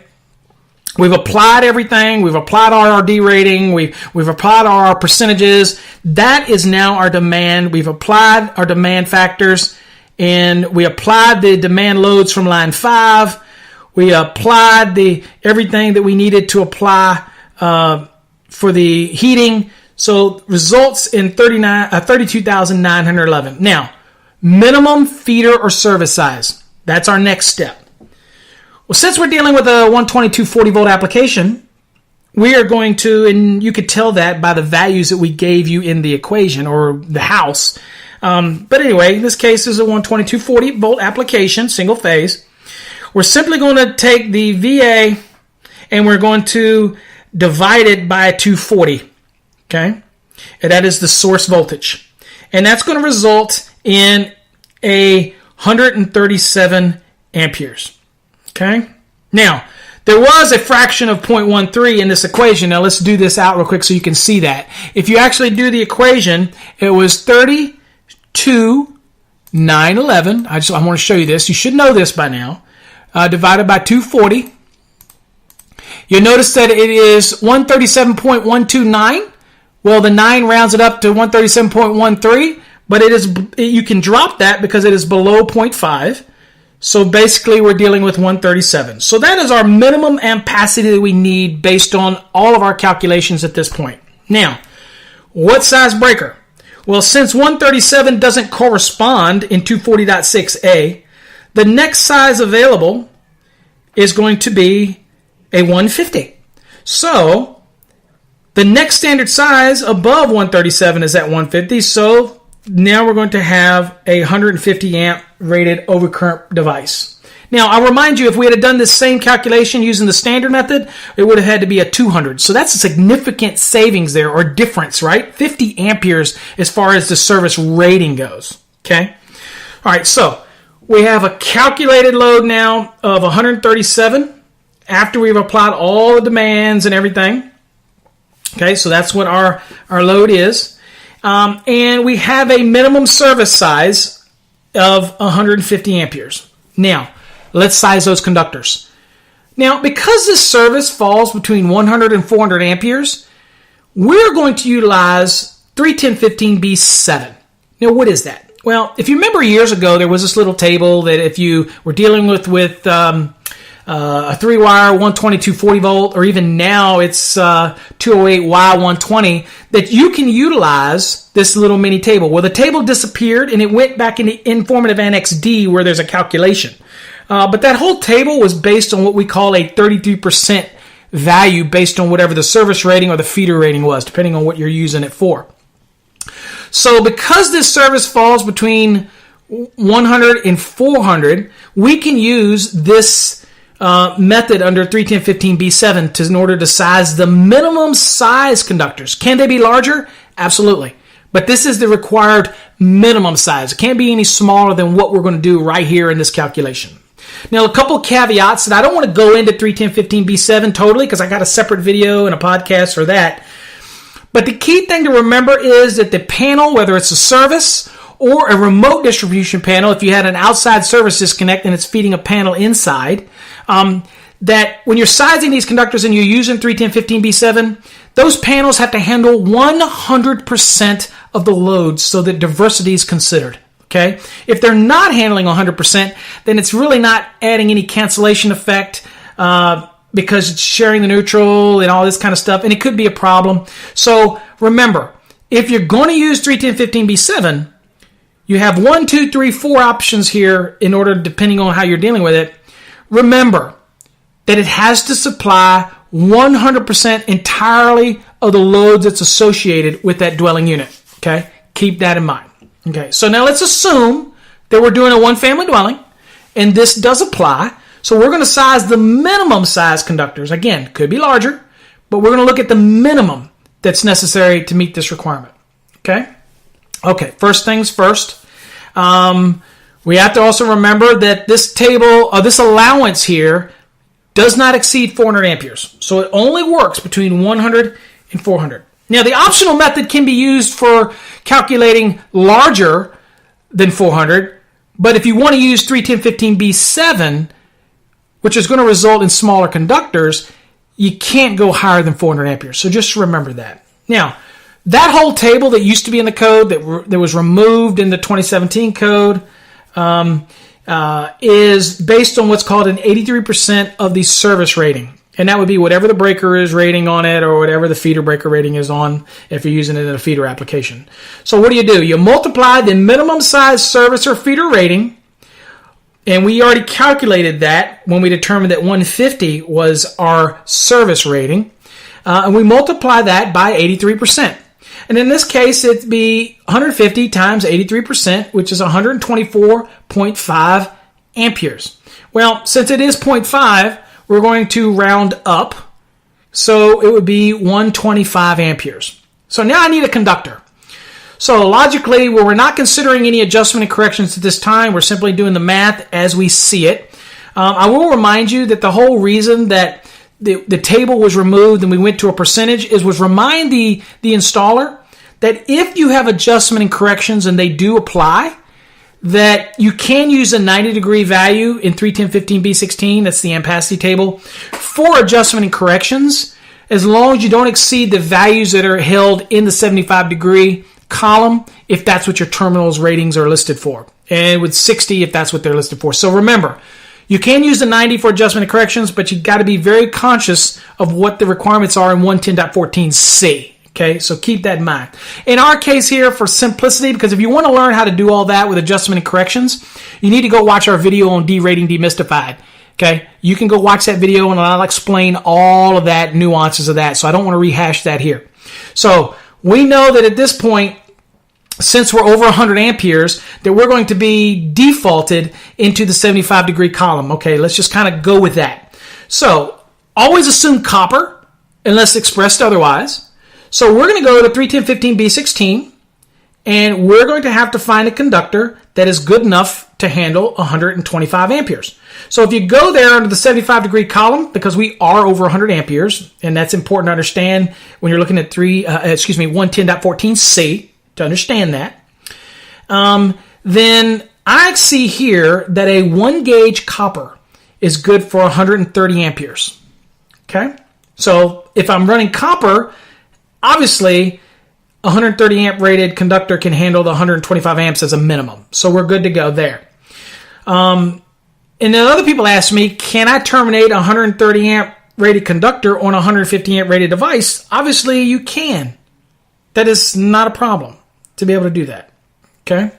We've applied everything. We've applied our RD rating. We've applied our percentages. That is now our demand. We've applied our demand factors, and we applied the demand loads from line 5. We applied everything that we needed to apply for the heating. So results in 32,911. Now, minimum feeder or service size. That's our next step. Well, since we're dealing with a 122 volt application, we are going to, and you could tell that by the values that we gave you in the equation or the house. But anyway, in this case is a 122 volt application, single phase. We're simply going to take the VA and we're going to divide it by 240. Okay, and that is the source voltage. And that's going to result in a 137 amperes. Okay, now there was a fraction of 0.13 in this equation. Now let's do this out real quick so you can see that. If you actually do the equation, it was 32,911. I want to show you this. You should know this by now. Divided by 240. You'll notice that it is 137.129. Well, the 9 rounds it up to 137.13, but you can drop that because it is below 0.5. So basically, we're dealing with 137. So that is our minimum ampacity that we need based on all of our calculations at this point. Now, what size breaker? Well, since 137 doesn't correspond in 240.6a, the next size available is going to be a 150. So the next standard size above 137 is at 150. So now we're going to have a 150 amp rated overcurrent device. Now, I'll remind you, if we had done this same calculation using the standard method, it would have had to be a 200. So that's a significant savings there, or difference, right? 50 amperes as far as the service rating goes. Okay? All right, so we have a calculated load now of 137 after we've applied all the demands and everything. Okay, so that's what our load is. And we have a minimum service size of 150 amperes. Now, let's size those conductors. Now, because this service falls between 100 and 400 amperes, we're going to utilize 31015B7. Now, what is that? Well, if you remember years ago, there was this little table that if you were dealing with a 3-wire 122 40 volt, or even now it's 208Y120, that you can utilize this little mini table. Well, the table disappeared and it went back into Informative Annex D where there's a calculation. But that whole table was based on what we call a 33% value based on whatever the service rating or the feeder rating was, depending on what you're using it for. So because this service falls between 100 and 400, we can use this method under 31015B7 in order to size the minimum size conductors. Can they be larger? Absolutely. But this is the required minimum size. It can't be any smaller than what we're going to do right here in this calculation. Now, a couple of caveats that I don't want to go into 31015B7 totally because I got a separate video and a podcast for that. But the key thing to remember is that the panel, whether it's a service or a remote distribution panel, if you had an outside service disconnect and it's feeding a panel inside, that when you're sizing these conductors and you're using 31015B7, those panels have to handle 100% of the loads so that diversity is considered. Okay? If they're not handling 100%, then it's really not adding any cancellation effect because it's sharing the neutral and all this kind of stuff, and it could be a problem. So remember, if you're going to use 31015B7, you have 1, 2, 3, 4 options here in order, depending on how you're dealing with it. Remember that it has to supply 100% entirely of the loads that's associated with that dwelling unit. Okay? Keep that in mind. Okay, so now let's assume that we're doing a one-family dwelling, and this does apply. So we're going to size the minimum size conductors. Again, could be larger, but we're going to look at the minimum that's necessary to meet this requirement. Okay? Okay, first things first. We have to also remember that this table, this allowance here, does not exceed 400 amperes. So it only works between 100 and 400. Now, the optional method can be used for calculating larger than 400, but if you want to use 31015B7, which is going to result in smaller conductors, you can't go higher than 400 amperes. So just remember that. Now, that whole table that used to be in the code that was removed in the 2017 code is based on what's called an 83% of the service rating. And that would be whatever the breaker is rating on it or whatever the feeder breaker rating is on if you're using it in a feeder application. So what do? You multiply the minimum size service or feeder rating, and we already calculated that when we determined that 150 was our service rating, and we multiply that by 83%. And in this case, it'd be 150 times 83%, which is 124.5 amperes. Well, since it is 0.5, we're going to round up, so it would be 125 amperes. So now I need a conductor. So logically, we're not considering any adjustment and corrections at this time. We're simply doing the math as we see it. I will remind you that the whole reason that the table was removed and we went to a percentage was remind the installer that if you have adjustment and corrections and they do apply, that you can use a 90-degree value in 31015B16, that's the Ampacity table, for adjustment and corrections, as long as you don't exceed the values that are held in the 75-degree column, if that's what your terminal's ratings are listed for, and with 60 if that's what they're listed for. So remember, you can use the 90 for adjustment and corrections, but you've got to be very conscious of what the requirements are in 110.14c. Okay, so keep that in mind. In our case here, for simplicity, because if you want to learn how to do all that with adjustment and corrections, you need to go watch our video on derating demystified. Okay, you can go watch that video and I'll explain all of that, nuances of that. So I don't want to rehash that here. So we know that at this point, since we're over 100 amperes, that we're going to be defaulted into the 75-degree column. Okay, let's just kind of go with that. So always assume copper unless expressed otherwise. So we're going to go to 31015B16, and we're going to have to find a conductor that is good enough to handle 125 amperes. So if you go there under the 75-degree column, because we are over 100 amperes, and that's important to understand when you're looking at 110.14c, to understand that, then I see here that a 1-gauge copper is good for 130 amperes. Okay? So if I'm running copper, obviously, 130 amp rated conductor can handle the 125 amps as a minimum. So we're good to go there. And then other people ask me, can I terminate a 130 amp rated conductor on a 150 amp rated device? Obviously, you can. That is not a problem to be able to do that. Okay?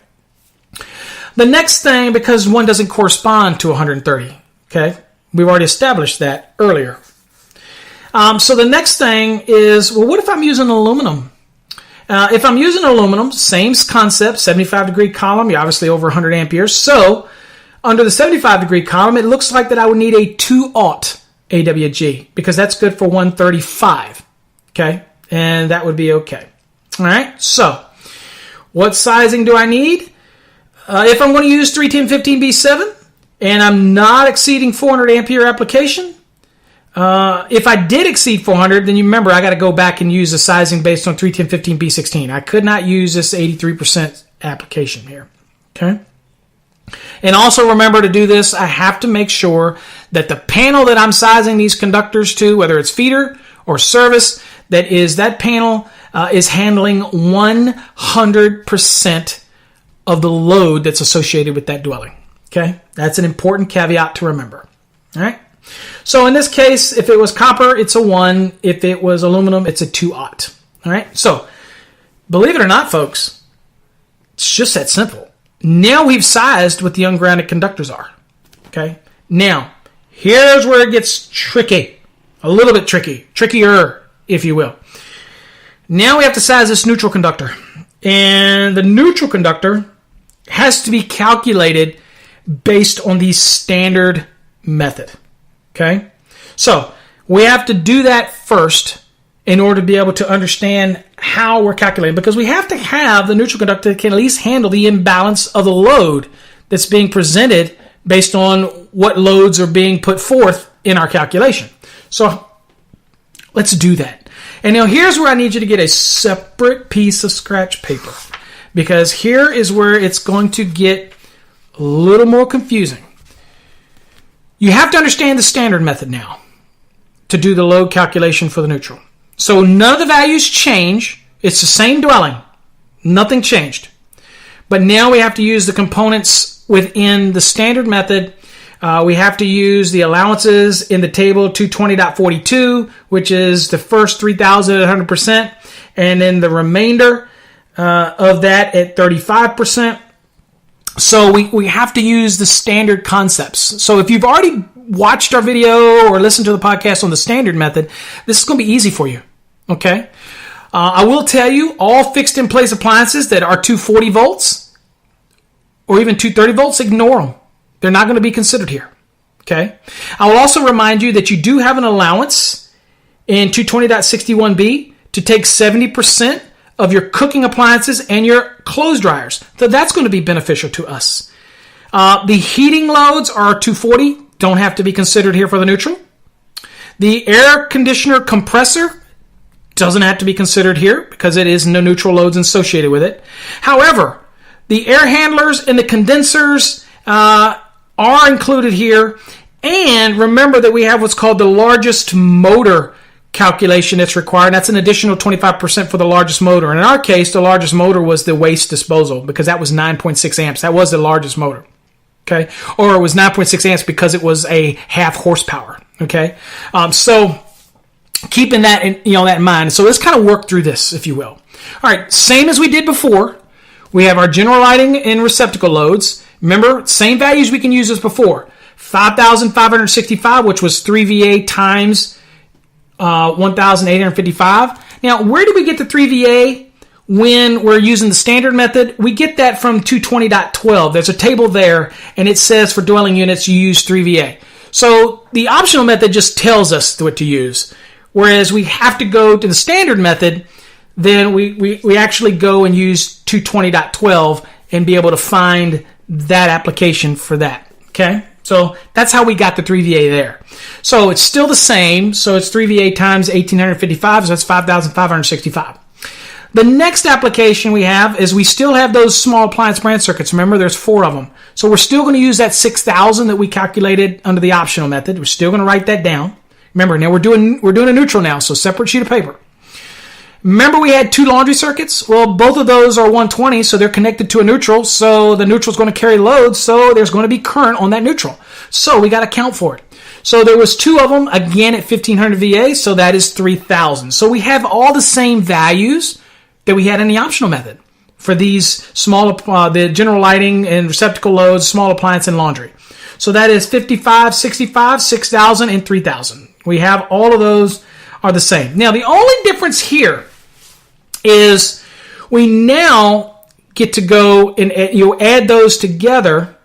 The next thing, because one doesn't correspond to 130. Okay? We've already established that earlier. So the next thing is, well, what if I'm using aluminum? If I'm using aluminum, same concept, 75-degree column, you're obviously over 100 amperes. So under the 75-degree column, it looks like that I would need a 2-aught AWG because that's good for 135. Okay? And that would be okay. All right? So what sizing do I need? If I'm going to use 31015B7 and I'm not exceeding 400 ampere application, if I did exceed 400, then you remember I got to go back and use the sizing based on 31015B16. I could not use this 83% application here. Okay? And also remember to do this, I have to make sure that the panel that I'm sizing these conductors to, whether it's feeder or service, that panel is handling 100% of the load that's associated with that dwelling. Okay? That's an important caveat to remember. All right? So in this case, if it was copper, it's a 1. If it was aluminum, it's a 2-aught. All right? So believe it or not, folks, it's just that simple. Now we've sized what the ungrounded conductors are. Okay? Now, here's where it gets tricky. A little bit tricky. Trickier, if you will. Now we have to size this neutral conductor. And the neutral conductor has to be calculated based on the standard method. Okay? So we have to do that first in order to be able to understand how we're calculating, because we have to have the neutral conductor that can at least handle the imbalance of the load that's being presented based on what loads are being put forth in our calculation. So let's do that. And now here's where I need you to get a separate piece of scratch paper, because here is where it's going to get a little more confusing. You have to understand the standard method now to do the load calculation for the neutral. So none of the values change. It's the same dwelling. Nothing changed. But now we have to use the components within the standard method. We have to use the allowances in the table 220.42, which is the first 3,000 at 100%, and then the remainder of that at 35%. So we have to use the standard concepts. So if you've already watched our video or listened to the podcast on the standard method, this is going to be easy for you. Okay? I will tell you, all fixed in place appliances that are 240 volts or even 230 volts, ignore them. They're not going to be considered here. Okay? I will also remind you that you do have an allowance in 220.61b to take 70% of your cooking appliances and your clothes dryers. So that's going to be beneficial to us. The heating loads are 240, don't have to be considered here for the neutral. The air conditioner compressor doesn't have to be considered here because it is no neutral loads associated with it. However, the air handlers and the condensers are included here. And remember that we have what's called the largest motor calculation that's required. That's an additional 25% for the largest motor. And in our case, the largest motor was the waste disposal because that was 9.6 amps. That was the largest motor. Okay. Or it was 9.6 amps because it was a half horsepower. Okay. So keeping that in mind. So let's kind of work through this, if you will. All right. Same as we did before. We have our general lighting and receptacle loads. Remember, same values we can use as before. 5,565, which was 3 VA times 1,855. Now, where do we get the 3 VA when we're using the standard method? We get that from 220.12. There's a table there, and it says for dwelling units, you use 3 VA. So the optional method just tells us what to use. Whereas we have to go to the standard method, then we actually go and use 220.12 and be able to find that application for that. Okay? So that's how we got the 3 VA there. So it's still the same. So it's 3 VA times 1,855. So that's 5,565. The next application we have is we still have those small appliance branch circuits. Remember, there's 4 of them. So we're still going to use that 6,000 that we calculated under the optional method. We're still going to write that down. Remember, now we're doing a neutral now, so separate sheet of paper. Remember we had 2 laundry circuits? Well, both of those are 120, so they're connected to a neutral, so the neutral is going to carry load, so there's going to be current on that neutral. So we got to count for it. So there was 2 of them, again at 1,500 VA, so that is 3,000. So we have all the same values that we had in the optional method for these small, the general lighting and receptacle loads, small appliance and laundry. So that is 55, 65, 6,000, and 3,000. We have all of those are the same. Now, the only difference here is we now get to go and add those together,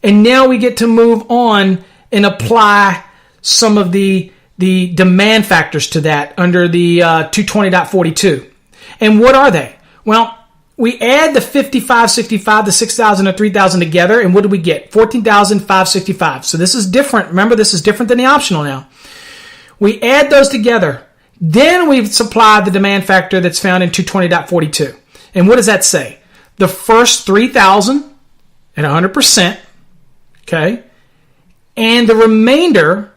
and now we get to move on and apply some of the demand factors to that under the 220.42. And what are they? Well, we add the 55, 65, the 6,000, and 3,000 together, and what do we get? 14,565. So this is different. Remember, this is different than the optional now. We add those together. Then we supply the demand factor that's found in 220.42. And what does that say? The first 3,000 at 100%, okay, and the remainder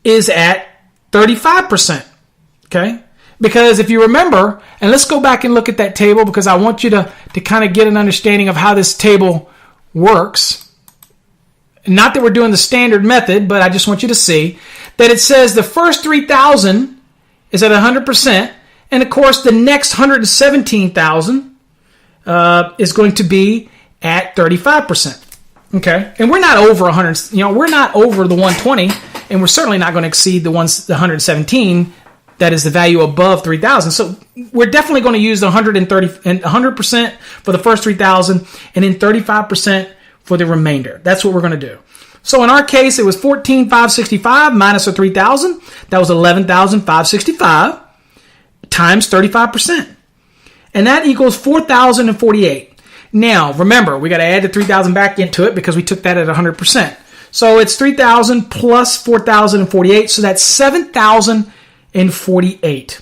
is at 35%, okay? Because if you remember, and let's go back and look at that table because I want you to kind of get an understanding of how this table works. Not that we're doing the standard method, but I just want you to see that it says the first 3,000 is at 100%, and of course the next 117,000 is going to be at 35%. Okay, and we're not over 100. We're not over the 120, and we're certainly not going to exceed the 117. That is the value above 3,000. So we're definitely going to use the 130 and 100% for the first 3,000, and then 35% for the remainder. That's what we're going to do. So in our case, it was 14,565 minus a 3,000. That was 11,565 times 35%. And that equals 4,048. Now, remember, we got to add the 3,000 back into it because we took that at 100%. So it's 3,000 plus 4,048. So that's 7,048.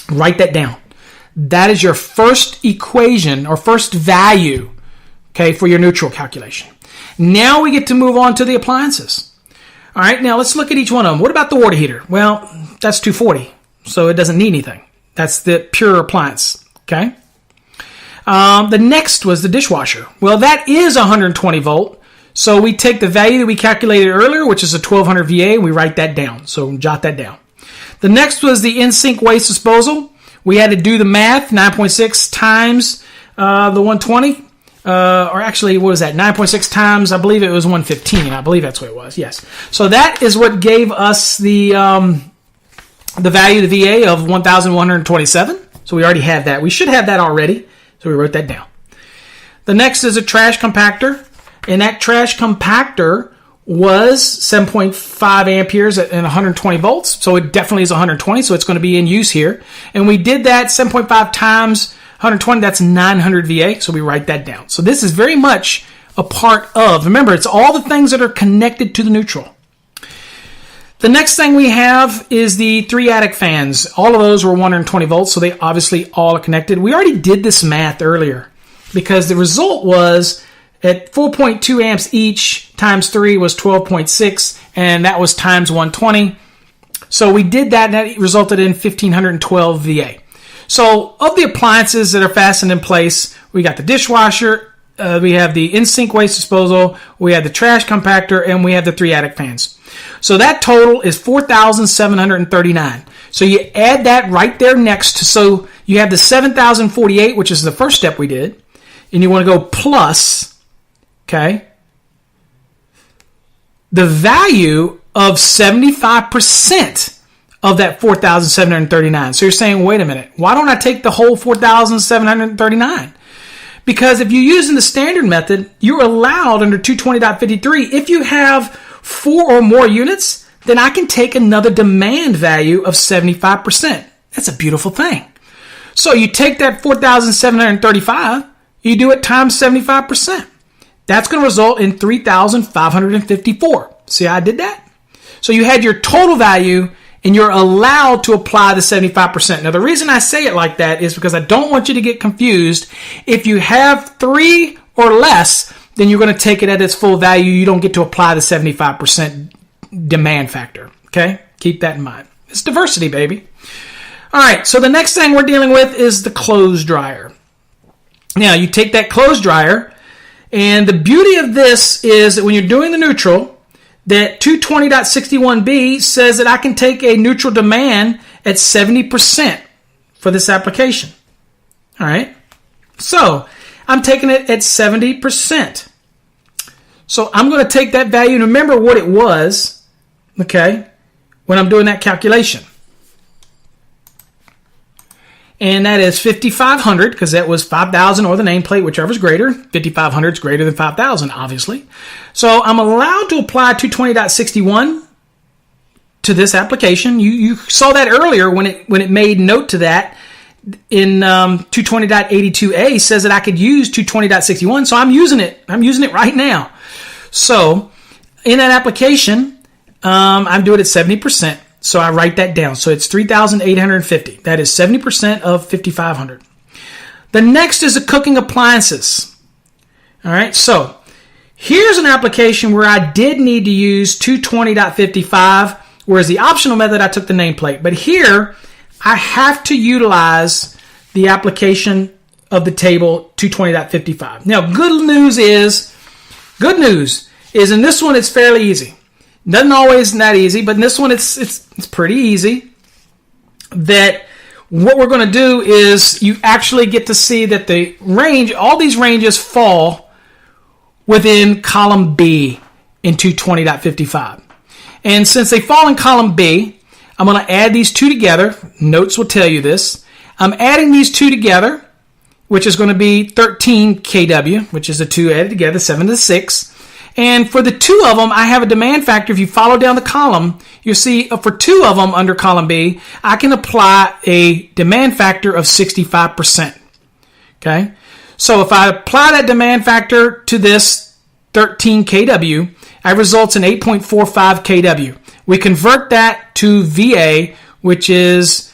Write that down. That is your first equation or first value, okay, for your neutral calculation. Now we get to move on to the appliances. All right, now let's look at each one of them. What about the water heater? Well, that's 240, so it doesn't need anything. That's the pure appliance, okay? The next was the dishwasher. Well, that is 120 volt, so we take the value that we calculated earlier, which is a 1200 VA, and we write that down, so jot that down. The next was the in-sink waste disposal. We had to do the math, 9.6 times the 120. Or actually, what was that? 9.6 times, I believe it was 115. I believe that's what it was, yes. So that is what gave us the value of the VA of 1,127. So we already have that. We should have that already. So we wrote that down. The next is a trash compactor. And that trash compactor was 7.5 amperes and 120 volts. So it definitely is 120. So it's going to be in use here. And we did that 7.5 times 120. That's 900 VA. So we write that down. So this is very much a part of, remember, it's all the things that are connected to the neutral. The next thing we have is the 3 attic fans. All of those were 120 volts. So they obviously all are connected. We already did this math earlier because the result was at 4.2 amps each times 3 was 12.6, and that was times 120. So we did that, and that resulted in 1,512 VA. So of the appliances that are fastened in place, we got the dishwasher, we have the in-sink waste disposal, we have the trash compactor, and we have the 3 attic fans. So that total is 4,739. So you add that right there next. So you have the 7,048, which is the first step we did, and you want to go plus, okay, the value of 75% of that 4,739. So you're saying, wait a minute, why don't I take the whole 4,739? Because if you're using the standard method, you're allowed under 220.53, if you have 4 or more units, then I can take another demand value of 75%. That's a beautiful thing. So you take that 4,735, you do it times 75%. That's going to result in 3,554. See how I did that? So you had your total value, and you're allowed to apply the 75%. Now, the reason I say it like that is because I don't want you to get confused. If you have 3 or less, then you're going to take it at its full value. You don't get to apply the 75% demand factor. Okay? Keep that in mind. It's diversity, baby. All right, so the next thing we're dealing with is the clothes dryer. Now, you take that clothes dryer, and the beauty of this is that when you're doing the neutral, that 220.61b says that I can take a neutral demand at 70% for this application. All right. So I'm taking it at 70%. So I'm going to take that value and remember what it was, okay, when I'm doing that calculation. And that is 5,500, because that was 5,000 or the nameplate, whichever is greater. 5,500 is greater than 5,000, obviously. So I'm allowed to apply 220.61 to this application. You saw that earlier when it made note to that in 220.82a says that I could use 220.61. So I'm using it. I'm using it right now. So in that application, I'm doing it at 70%. So I write that down. So it's 3,850. That is 70% of 5,500. The next is the cooking appliances. All right. So here's an application where I did need to use 220.55, whereas the optional method I took the nameplate. But here I have to utilize the application of the table 220.55. Now, good news is in this one it's fairly easy. Doesn't always that easy, but in this one it's pretty easy. That what we're going to do is you actually get to see that the range, all these ranges fall within column B in 220.55. And since they fall in column B, I'm going to add these two together. Notes will tell you this. I'm adding these two together, which is going to be 13 kW, which is the two added together, 7 to 6. And for the two of them, I have a demand factor. If you follow down the column, you'll see for two of them under column B, I can apply a demand factor of 65%. Okay? So if I apply that demand factor to this 13 kW, it results in 8.45 kW. We convert that to VA, which is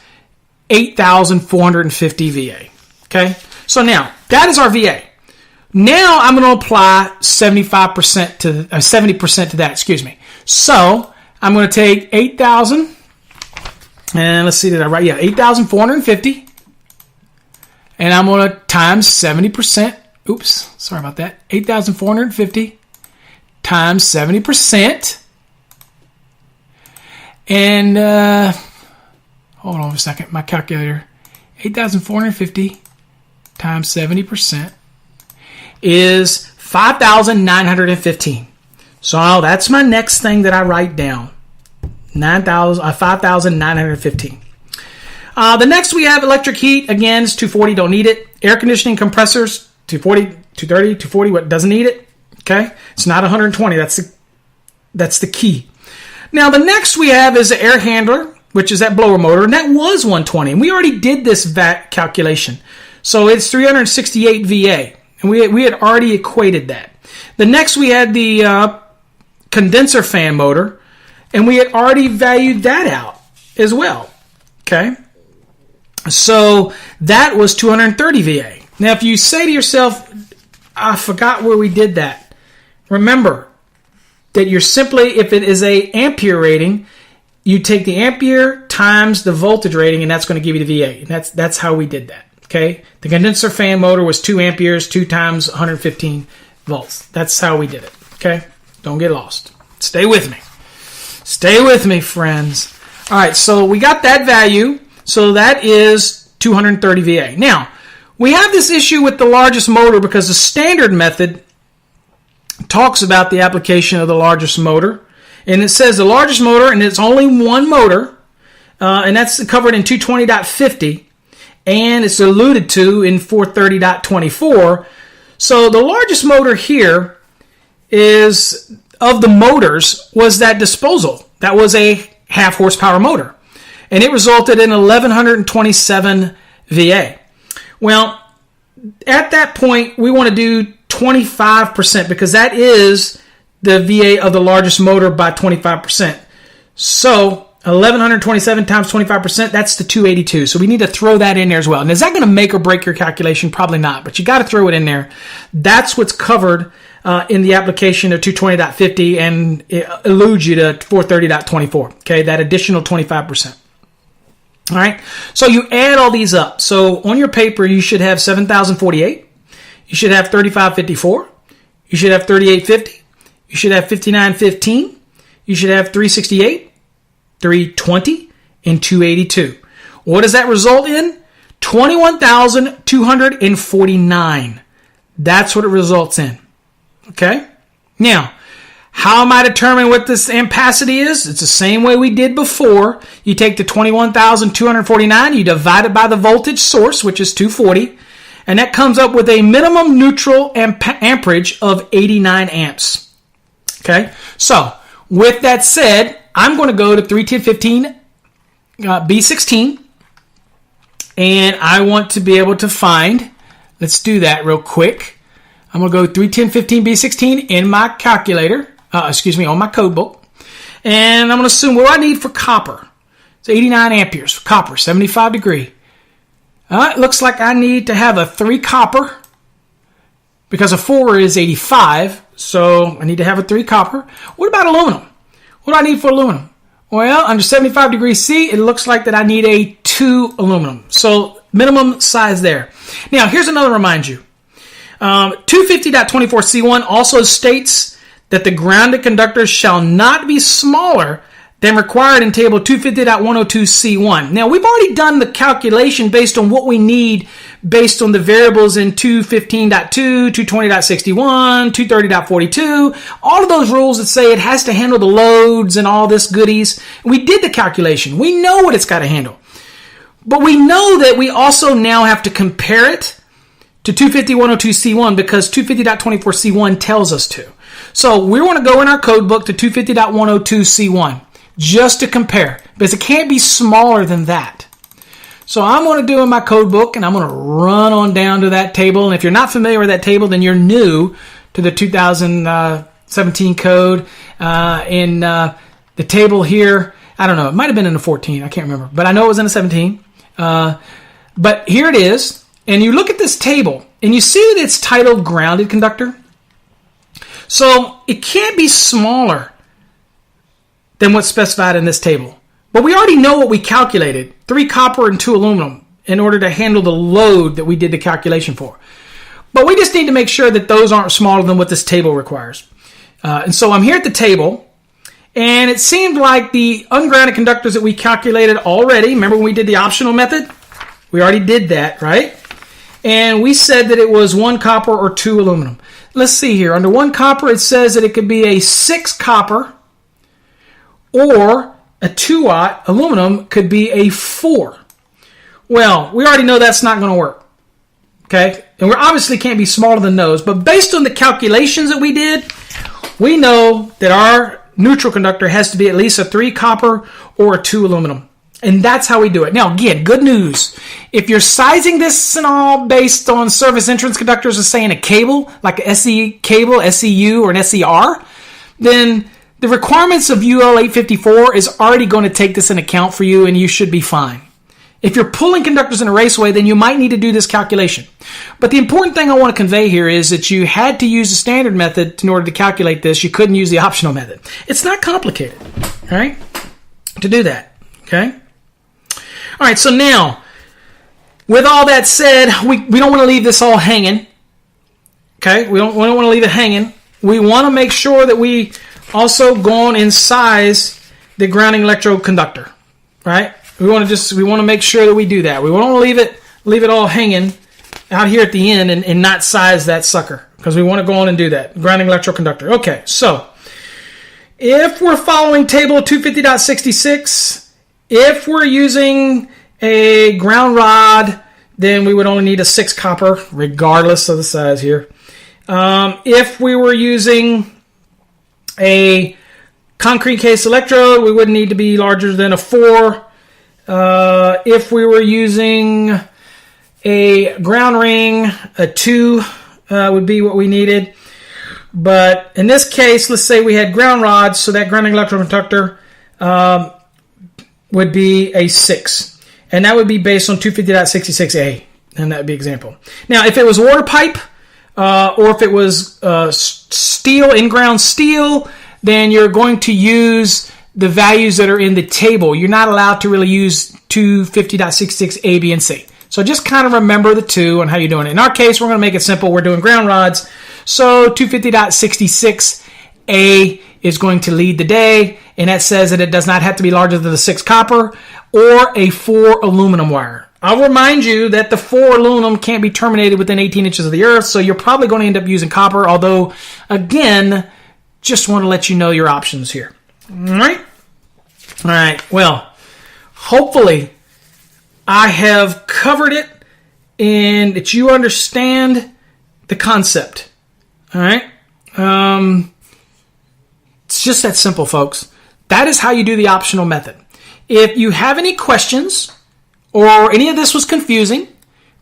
8,450 VA. Okay? So now, that is our VA. Now I'm going to apply 70% to that, excuse me. So I'm going to take 8,000, and let's see, did I write? Yeah, 8,450. And I'm going to times 70%. Oops, sorry about that. 8,450 times 70%. And, hold on a second, my calculator. 8,450 times 70% is 5,915. So that's my next thing that I write down. 5,915. The next we have electric heat. Again, it's 240, don't need it. Air conditioning compressors, 240, 230, 240, what doesn't need it. Okay? It's not 120. That's the key. Now, the next we have is the air handler, which is that blower motor, and that was 120. And we already did this VAT calculation. So it's 368 VA. And we had already equated that. The next we had the condenser fan motor, and we had already valued that out as well. Okay? So that was 230 VA. Now, if you say to yourself, I forgot where we did that, remember that you're simply, if it is a ampere rating, you take the ampere times the voltage rating, and that's going to give you the VA. And that's how we did that. Okay, the condenser fan motor was 2 amperes, 2 times 115 volts. That's how we did it. Okay, don't get lost. Stay with me. Stay with me, friends. All right, so we got that value. So that is 230 VA. Now, we have this issue with the largest motor because the standard method talks about the application of the largest motor. And it says the largest motor, and it's only one motor, and that's covered in 220.50. And it's alluded to in 430.24. So the largest motor here is, of the motors, was that Disposal. That was a half horsepower motor. And it resulted in 1,127 VA. Well, at that point, we want to do 25% because that is the VA of the largest motor by 25%. So 1,127 times 25%, that's the 282. So we need to throw that in there as well. And is that going to make or break your calculation? Probably not, but you got to throw it in there. That's what's covered in the application of 220.50, and it eludes you to 430.24. Okay, that additional 25%. All right, so you add all these up. So on your paper, you should have 7,048. You should have 3,554. You should have 3,850. You should have 5,915. You should have 368. 320 and 282. What does that result in? 21,249. That's what it results in. Okay? Now, how am I determining what this ampacity is? It's the same way we did before. You take the 21,249, you divide it by the voltage source, which is 240, and that comes up with a minimum neutral amperage of 89 amps. Okay? So, with that said, I'm going to go to 31015 B16, and I want to be able to find, let's do that real quick. I'm going to go 31015 B16 in my calculator, on my code book, and I'm going to assume what do I need for copper. It's 89 amperes for copper, 75 degree. It looks like I need to have a 3 copper because a 4 is 85, so I need to have a 3 copper. What about aluminum? What do I need for aluminum? Well, under 75 degrees C, it looks like that I need a 2 aluminum. So minimum size there. Now, here's another remind you. 250.24C1 also states that the grounded conductors shall not be smaller than required in table 250.102C1. Now, we've already done the calculation based on what we need based on the variables in 215.2, 220.61, 230.42, all of those rules that say it has to handle the loads and all this goodies. We did the calculation. We know what it's got to handle. But we know that we also now have to compare it to 250.102C1 because 250.24C1 tells us to. So we want to go in our code book to 250.102C1 just to compare, because it can't be smaller than that. So I'm going to do in my code book, and I'm going to run on down to that table. And if you're not familiar with that table, then you're new to the 2017 code. In the table here, I don't know, it might have been in the 14, I can't remember, but I know it was in the 17. But here it is, and you look at this table, and you see that it's titled grounded conductor. So it can't be smaller than what's specified in this table. But we already know what we calculated, 3 copper and 2 aluminum, in order to handle the load that we did the calculation for. But we just need to make sure that those aren't smaller than what this table requires. And so I'm here at the table, and it seemed like the ungrounded conductors that we calculated already, remember when we did the optional method? We already did that, right? And we said that it was 1 copper or 2 aluminum. Let's see here. Under 1 copper, it says that it could be a 6 copper, or a 2-aught aluminum could be a 4. Well, we already know that's not going to work. Okay? And we obviously can't be smaller than those. But based on the calculations that we did, we know that our neutral conductor has to be at least a 3 copper or a 2 aluminum. And that's how we do it. Now, again, good news. If you're sizing this and all based on service entrance conductors, as saying a cable, like an SE cable, SEU, or an SER, then the requirements of UL 854 is already going to take this into account for you, and you should be fine. If you're pulling conductors in a raceway, then you might need to do this calculation. But the important thing I want to convey here is that you had to use the standard method in order to calculate this. You couldn't use the optional method. It's not complicated, all right, to do that, okay? All right, so now, with all that said, we don't want to leave this all hanging, okay? We don't want to leave it hanging. We want to make sure that we also go on and size the grounding electrode conductor, right? We want to make sure that we do that. We want to leave it all hanging out here at the end and not size that sucker, because we want to go on and do that. Grounding electrode conductor. Okay, so if we're following table 250.66, if we're using a ground rod, then we would only need a 6 copper, regardless of the size here. If we were using a concrete case electrode, we wouldn't need to be larger than a 4. If we were using a ground ring, a 2 would be what we needed. But in this case, let's say we had ground rods, so that grounding electrode conductor would be a 6. And that would be based on 250.66a. And that would be example. Now, if it was water pipe, or if it was steel, in-ground steel, then you're going to use the values that are in the table. You're not allowed to really use 250.66 A, B, and C. So just kind of remember the two and how you're doing it. In our case, we're going to make it simple. We're doing ground rods. So 250.66 A is going to lead the day, and that says that it does not have to be larger than the 6 copper or a 4 aluminum wire. I'll remind you that the 4 aluminum can't be terminated within 18 inches of the earth, so you're probably going to end up using copper, although, again, just want to let you know your options here. All right. Well, hopefully I have covered it and that you understand the concept. All right. It's just that simple, folks. That is how you do the optional method. If you have any questions or any of this was confusing,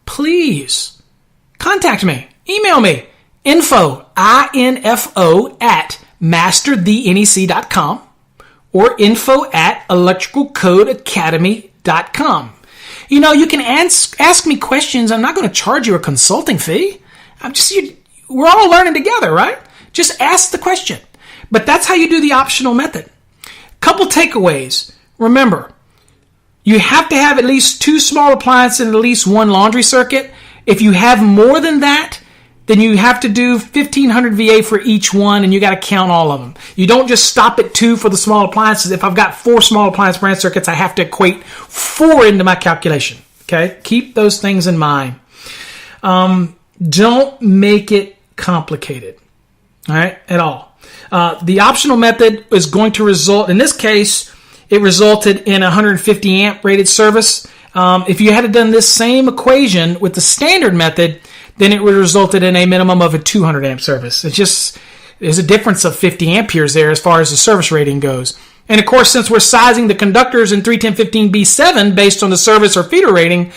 please contact me. Email me. Info at masterthenec.com or info at electricalcodeacademy.com. You know, you can ask me questions. I'm not going to charge you a consulting fee. We're all learning together, right? Just ask the question. But that's how you do the optional method. Couple takeaways. Remember, you have to have at least 2 small appliances and at least 1 laundry circuit. If you have more than that, then you have to do 1,500 VA for each one, and you got to count all of them. You don't just stop at 2 for the small appliances. If I've got 4 small appliance branch circuits, I have to equate 4 into my calculation. Okay? Keep those things in mind. Don't make it complicated. All right? At all. The optional method is going to result, in this case, it resulted in a 150 amp rated service. If you had done this same equation with the standard method, then it would have resulted in a minimum of a 200 amp service. It's just there's a difference of 50 amperes there as far as the service rating goes. And of course, since we're sizing the conductors in 31015B7 based on the service or feeder rating,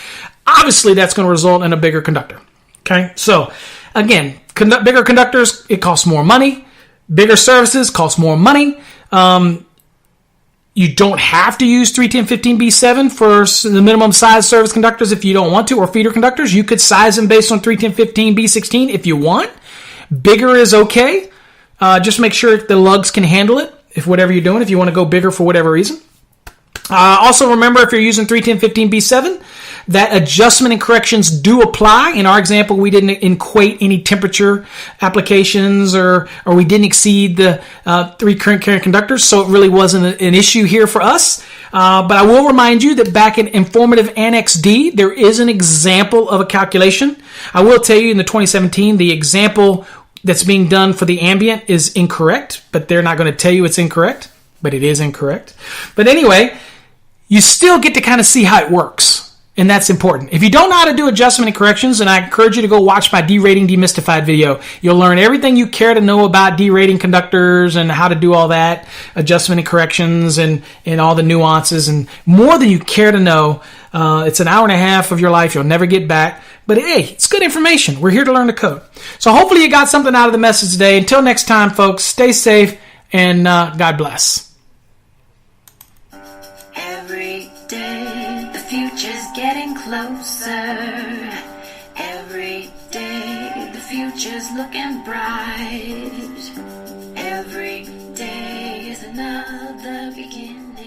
obviously that's going to result in a bigger conductor. Okay, so again, bigger conductors, it costs more money. Bigger services cost more money. You don't have to use 31015B7 for the minimum size service conductors if you don't want to, or feeder conductors. You could size them based on 31015B16 if you want. Bigger is okay. Just make sure the lugs can handle it, if whatever you're doing, if you want to go bigger for whatever reason. Also remember, if you're using 31015B7, that adjustment and corrections do apply. In our example, we didn't equate any temperature applications or we didn't exceed the 3 current carrying conductors, so it really wasn't an issue here for us. But I will remind you that back in Informative Annex D, there is an example of a calculation. I will tell you in the 2017, the example that's being done for the ambient is incorrect, but they're not going to tell you it's incorrect, but it is incorrect. But anyway, you still get to kind of see how it works. And that's important. If you don't know how to do adjustment and corrections, then I encourage you to go watch my derating demystified video. You'll learn everything you care to know about derating conductors and how to do all that, adjustment and corrections and all the nuances, and more than you care to know. It's an hour and a half of your life you'll never get back. But hey, it's good information. We're here to learn the code. So hopefully you got something out of the message today. Until next time, folks, stay safe and God bless. Every day, the future's getting closer. Every day, the future's looking bright. Every day is another beginning.